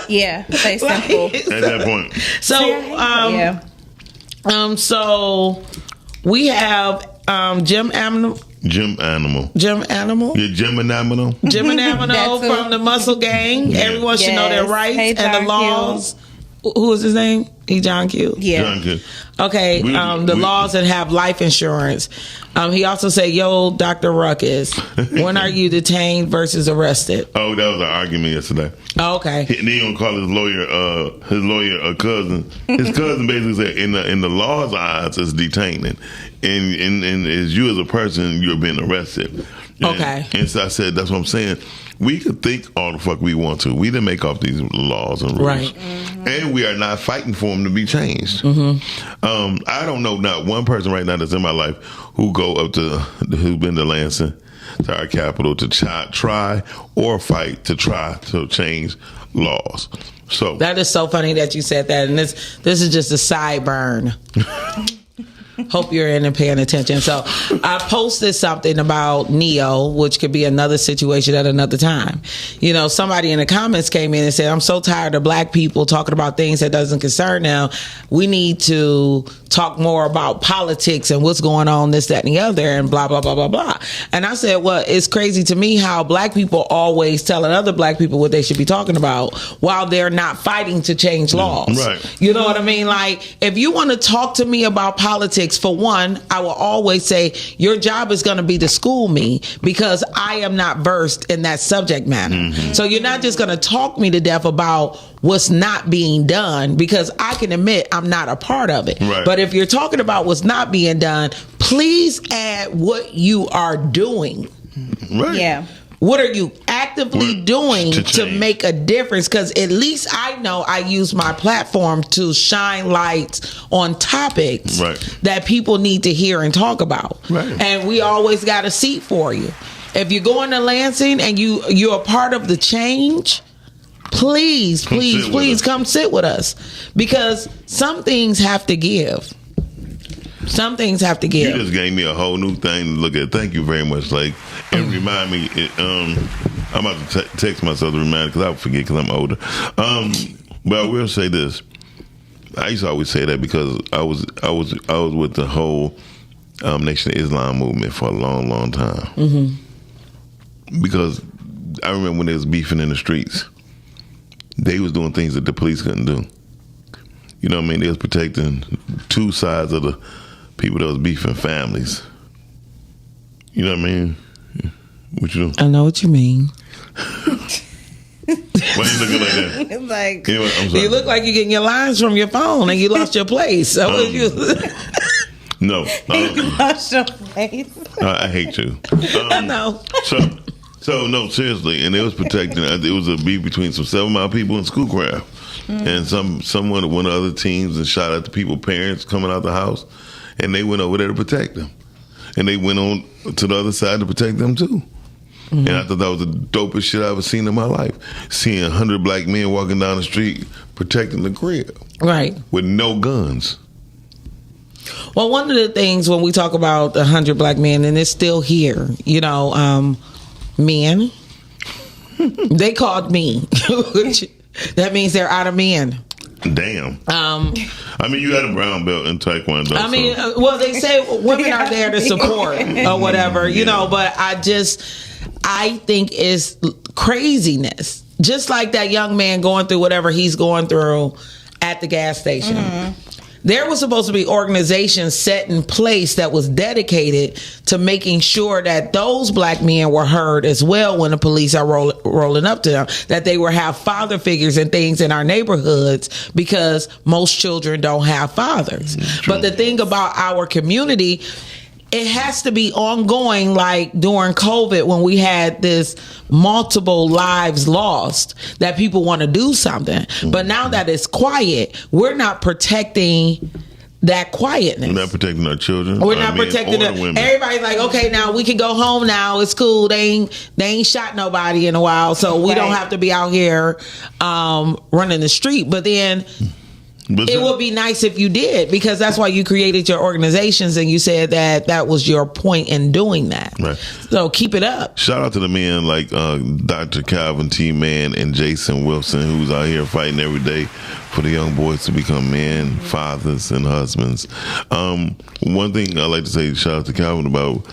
Yeah, stay simple. At that point. So we have Jim Animal. Yeah, Jim and Amino from the Muscle Gang. Everyone should know their rights and the laws. Who was his name? John Q. Yeah. John Q. Okay, the laws that have life insurance. He also said, yo, Dr. Ruckus, when are you detained versus arrested? Oh, that was an argument yesterday. Oh, okay. He didn't call his lawyer a cousin. His cousin basically said, in the law's eyes, it's detaining. And as you as a person, you're being arrested. Okay. And so I said, that's what I'm saying. We could think all the fuck we want to. We didn't make up these laws and rules. Right. Mm-hmm. And we are not fighting for them to be changed. Mm-hmm. I don't know not one person right now that's in my life who's been to Lansing, to our capital, to try or fight to try to change laws. So that is so funny that you said that. And this is just a sideburn. Hope you're in and paying attention. So I posted something about Neo, which could be another situation at another time. You know, somebody in the comments came in and said, I'm so tired of black people talking about things that doesn't concern them. We need to talk more about politics and what's going on, this, that, and the other, and blah, blah, blah, blah, blah. And I said, well, it's crazy to me how black people always telling other black people what they should be talking about while they're not fighting to change laws. Right. You know what I mean? Like, if you want to talk to me about politics, for one, I will always say your job is going to be to school me because I am not versed in that subject matter. Mm-hmm. So you're not just going to talk me to death about what's not being done, because I can admit I'm not a part of it. Right. But if you're talking about what's not being done, please add what you are doing. Right. Yeah. What are you actively doing to make a difference? Because at least I know I use my platform to shine lights on topics that people need to hear and talk about. Right. And we always got a seat for you. If you're going to Lansing and you're a part of the change, please come sit with us, because some things have to give. Some things have to give. You just gave me a whole new thing to look at. Thank you very much, Lake. And remind me, I'm about to text myself to remind, because I'll forget because I'm older. But I will say this. I used to always say that because I was with the whole Nation of Islam movement for a long, long time. Mm-hmm. Because I remember when they was beefing in the streets, they was doing things that the police couldn't do. You know what I mean? They was protecting two sides of the people that was beefing, families. You know what I mean? What you do? I know what you mean. Why you looking like that? Like, anyway, I'm sorry. You look like you're getting your lines from your phone and you lost your place. So no. You lost your place. I hate you. No. So no, seriously, and it was protecting. It was a beef between some 7 Mile people and Schoolcraft, and someone went to other teams and shot at the people, parents coming out the house, and they went over there to protect them, and they went on to the other side to protect them too. Mm-hmm. And I thought that was the dopest shit I ever seen in my life. Seeing 100 black men walking down the street protecting the crib, right, with no guns. Well, one of the things when we talk about 100 black men, and it's still here, you know, men, they called me. That means they're out of men. Damn. I mean, you had a brown belt in Taekwondo. I mean, well, they say women are there to support or whatever, you know, but I think it's craziness. Just like that young man going through whatever he's going through at the gas station. Mm-hmm. There was supposed to be organizations set in place that was dedicated to making sure that those black men were heard as well when the police are rolling up to them, that they will have father figures and things in our neighborhoods, because most children don't have fathers. But the thing about our community, it has to be ongoing, like during COVID when we had this multiple lives lost, that people want to do something. But now that it's quiet, we're not protecting that quietness. We're not protecting our children. We're not protecting the women. Everybody's like, okay, now we can go home now. It's cool. They ain't shot nobody in a while, so we don't have to be out here running the street. But then it would be nice if you did, because that's why you created your organizations, and you said that was your point in doing that. Right. So keep it up. Shout out to the men like Dr. Calvin T. Mann and Jason Wilson, who's out here fighting every day for the young boys to become men, fathers, and husbands. One thing I like to say, shout out to Calvin, about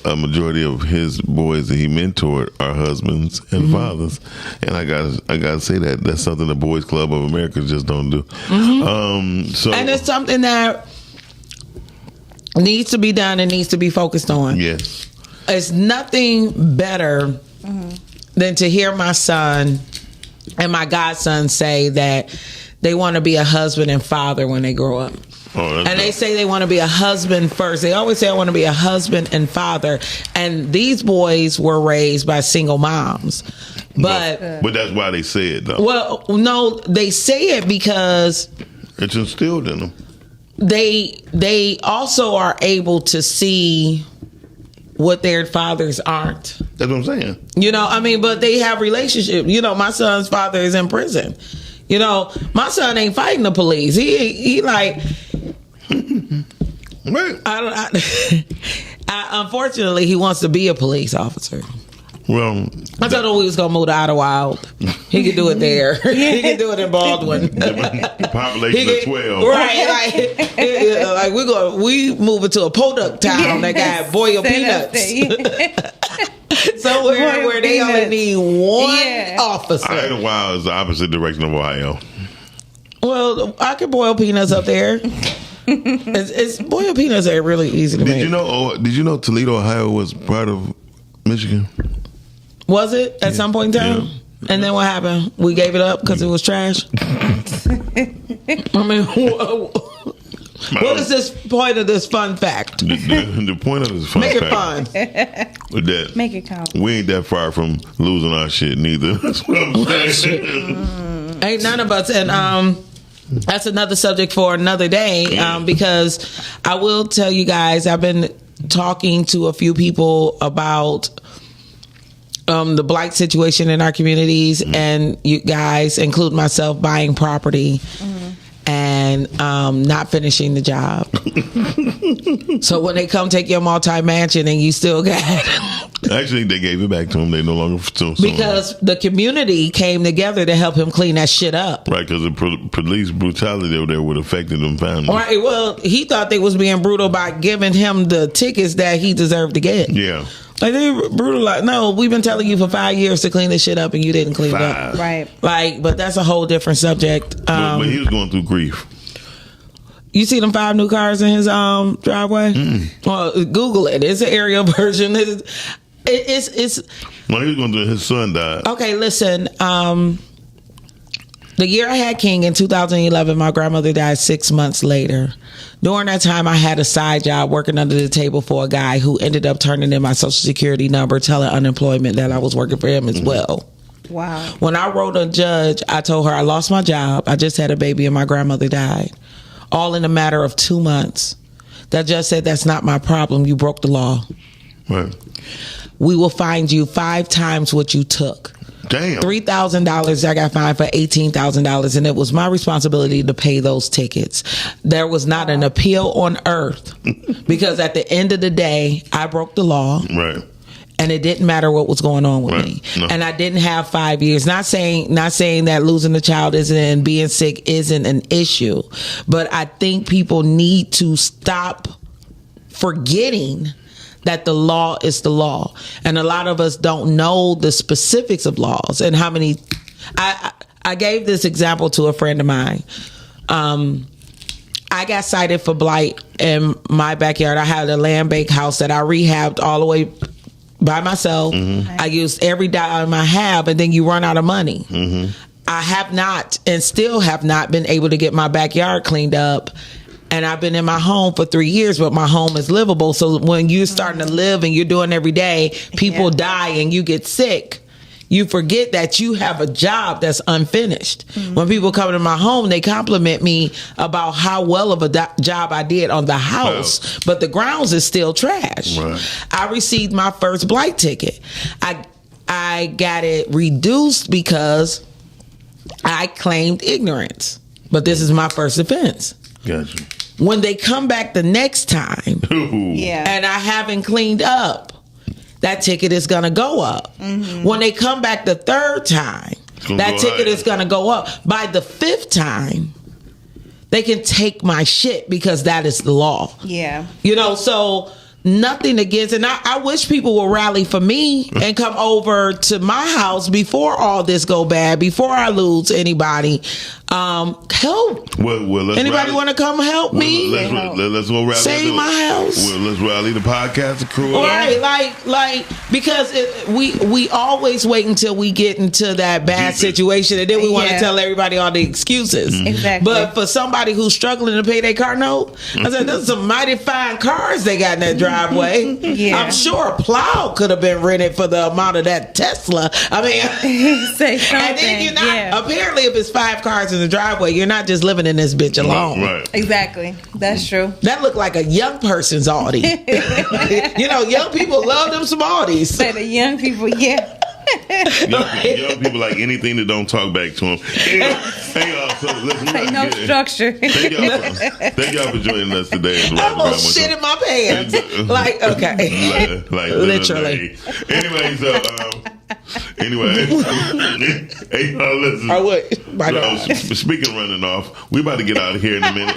a majority of his boys that he mentored are husbands and fathers, and I gotta say that's something the Boys Club of America just don't do. Mm-hmm. And it's something that needs to be done and needs to be focused on. Yes, it's nothing better than to hear my son and my godson say that they want to be a husband and father when they grow up. And they say they want to be a husband first. They always say, I want to be a husband and father. And these boys were raised by single moms. But that's why they say it, though. Well, no, they say it because it's instilled in them. They also are able to see what their fathers aren't. That's what I'm saying. You know, I mean, but they have relationships. You know, my son's father is in prison. You know, my son ain't fighting the police. He like, unfortunately, he wants to be a police officer. Well, I told him we was gonna move to Idlewild. He could do it there. He could do it in Baldwin. The population of 12, right? Like we moving to a podunk town that got boiled peanuts. Somewhere where they only need one officer. Idlewild is the opposite direction of Ohio. Well, I could boil peanuts up there. It's boiled peanuts are really easy to make. Did you know Toledo, Ohio was part of Michigan? Was it at some point in time? Yeah. And then what happened? We gave it up because it was trash. I mean, what is this point of this fun fact? The point of this fun fact. Make it fun. That make it count. We ain't that far from losing our shit neither. That's what I'm saying. Ain't none of us. And that's another subject for another day, because I will tell you guys, I've been talking to a few people about the blight situation in our communities, and you guys, include myself, buying property and not finishing the job. So when they come take your multi-mansion and you still got Actually, they gave it back to him. They no longer because the community came together to help him clean that shit up. Right, because the police brutality over there would have affected them family. Right. Well, he thought they was being brutal by giving him the tickets that he deserved to get. Yeah. Like, they brutal. Like, no, we've been telling you for 5 years to clean this shit up, and you didn't clean it up. Right. Like, but that's a whole different subject. But he was going through grief. You see them 5 new cars in his driveway? Well, Google it. It's an aerial version. It's Well, he was going through. His son died. okay. Listen, the year I had King in 2011, my grandmother died 6 months later. During that time, I had a side job working under the table for a guy who ended up turning in my social security number, telling unemployment that I was working for him as well. Wow. When I wrote a judge, I told her I lost my job. I just had a baby and my grandmother died. All in a matter of 2 months. That judge said, that's not my problem. You broke the law. Right. We will find you 5 times what you took. Damn. $3,000. I got fined for $18,000, and it was my responsibility to pay those tickets. There was not an appeal on earth because at the end of the day, I broke the law. Right. And it didn't matter what was going on with me. No. And I didn't have 5 years. Not saying that losing a child isn't and being sick isn't an issue, but I think people need to stop forgetting that the law is the law. And a lot of us don't know the specifics of laws and how many. I gave this example to a friend of mine. I got cited for blight in my backyard. I had a land bank house that I rehabbed all the way by myself. I used every dime I have, and then you run out of money. I have not and still have not been able to get my backyard cleaned up. And I've been in my home for 3 years, but my home is livable. So when you're starting to live and you're doing every day, people die and you get sick. You forget that you have a job that's unfinished. When people come to my home, they compliment me about how well of a job I did on the house, but the grounds is still trash. Right. I received my first blight ticket. I got it reduced because I claimed ignorance, but this is my first offense. Gotcha. When they come back the next time, and I haven't cleaned up, that ticket is going to go up. When they come back the 3rd time, that ticket is going to go up. By the 5th time, they can take my shit because that is the law. Yeah. You know, so nothing against, and I wish people will rally for me and come over to my house before all this go bad, before I lose anybody. Help. Well, anybody want to come help me? Let's go rally. Save my house. Well, let's rally the podcast crew. All right, like because we always wait until we get into that bad situation, and then we want to tell everybody all the excuses. Exactly. But for somebody who's struggling to pay their car note, I said, there's some mighty fine cars they got in that driveway. I'm sure a plow could have been rented for the amount of that Tesla. I mean, say something. And then you're not. Apparently, if it's 5 cars in the driveway, you're not just living in this bitch alone. Right. Exactly. That's true. That looked like a young person's Audi. You know, young people love them some Audis. Say the young people, yeah. young people like anything that don't talk back to them. Hey, y'all, so listen. No structure. Thank y'all for joining us today. I almost shit in my pants. Like, okay. like literally. Anyway, hey, y'all, listen. I would. Speaking of running off, we about to get out of here in a minute.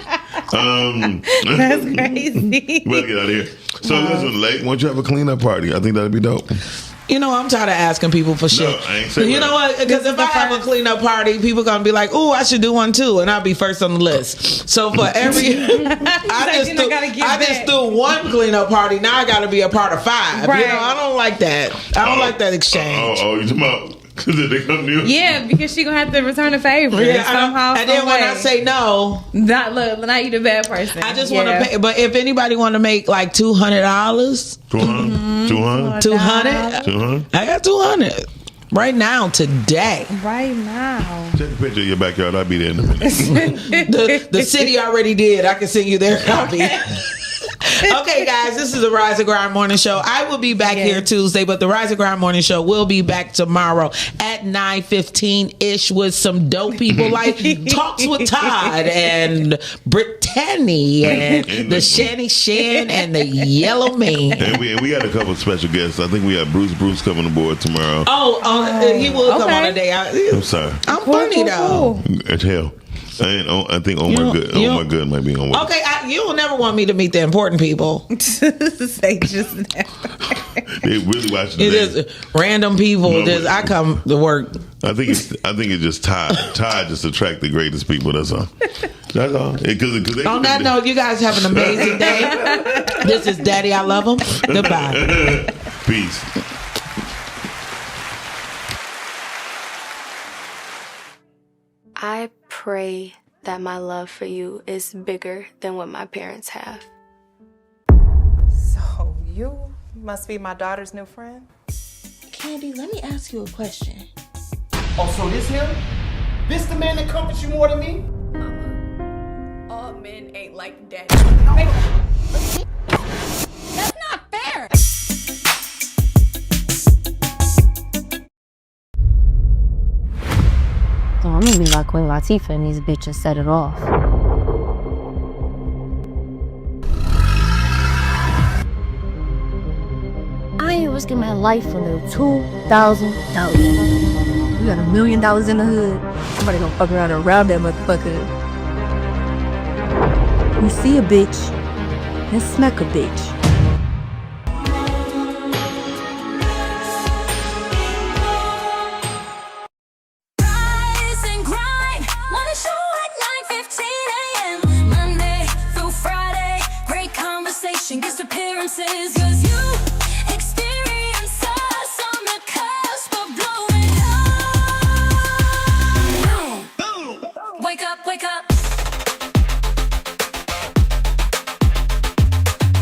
That's crazy. We about to get out of here. So listen, Lake, why don't you have a cleanup party? I think that'd be dope. You know, I'm tired of asking people for shit. No, I ain't saying you know what? Because if I have a cleanup party, people gonna be like, "Ooh, I should do one too," and I'll be first on the list. So for every, I just threw one cleanup party. Now I got to be a part of 5. Right. You know, I don't like that. I don't like that exchange. You talking about? Did they come to you? Yeah, because she gonna have to return a favor somehow. And then when I say no, not you the bad person. I just want to pay. But if anybody want to make like $200, $200, I got 200 right now today. Right now. Take a picture of your backyard. I'll be there in a minute. the city already did. I can send you their copy. Okay, guys, this is the Rise and Grind Morning Show. I will be back here Tuesday, but the Rise and Grind Morning Show will be back tomorrow at 9:15-ish with some dope people like Talks with Todd and Brittany and the Chanie Shan and the Yellow Man. And we got a couple of special guests. I think we got Bruce coming aboard tomorrow. He will come on a day. I'm sorry. I'm funny though. At hell. I think Omar Good might be on with us. Okay, you'll never want me to meet the important people. Say just that. They really watch the It is random people. I come to work. I think it's just Todd. Todd just attract the greatest people. That's all. That's all. On that note, you guys have an amazing day. This is Daddy, I love him. Goodbye. Peace. I pray that my love for you is bigger than what my parents have. So you must be my daughter's new friend? Candy, let me ask you a question. Oh, so this him? This the man that comforts you more than me? Mama, all men ain't like daddy. That's not fair. So I'm gonna be like Queen Latifah and these bitches set it off. I ain't risking my life for no $2,000. You got $1 million in the hood. Somebody gonna fuck around and rob that motherfucker. You see a bitch and smack a bitch.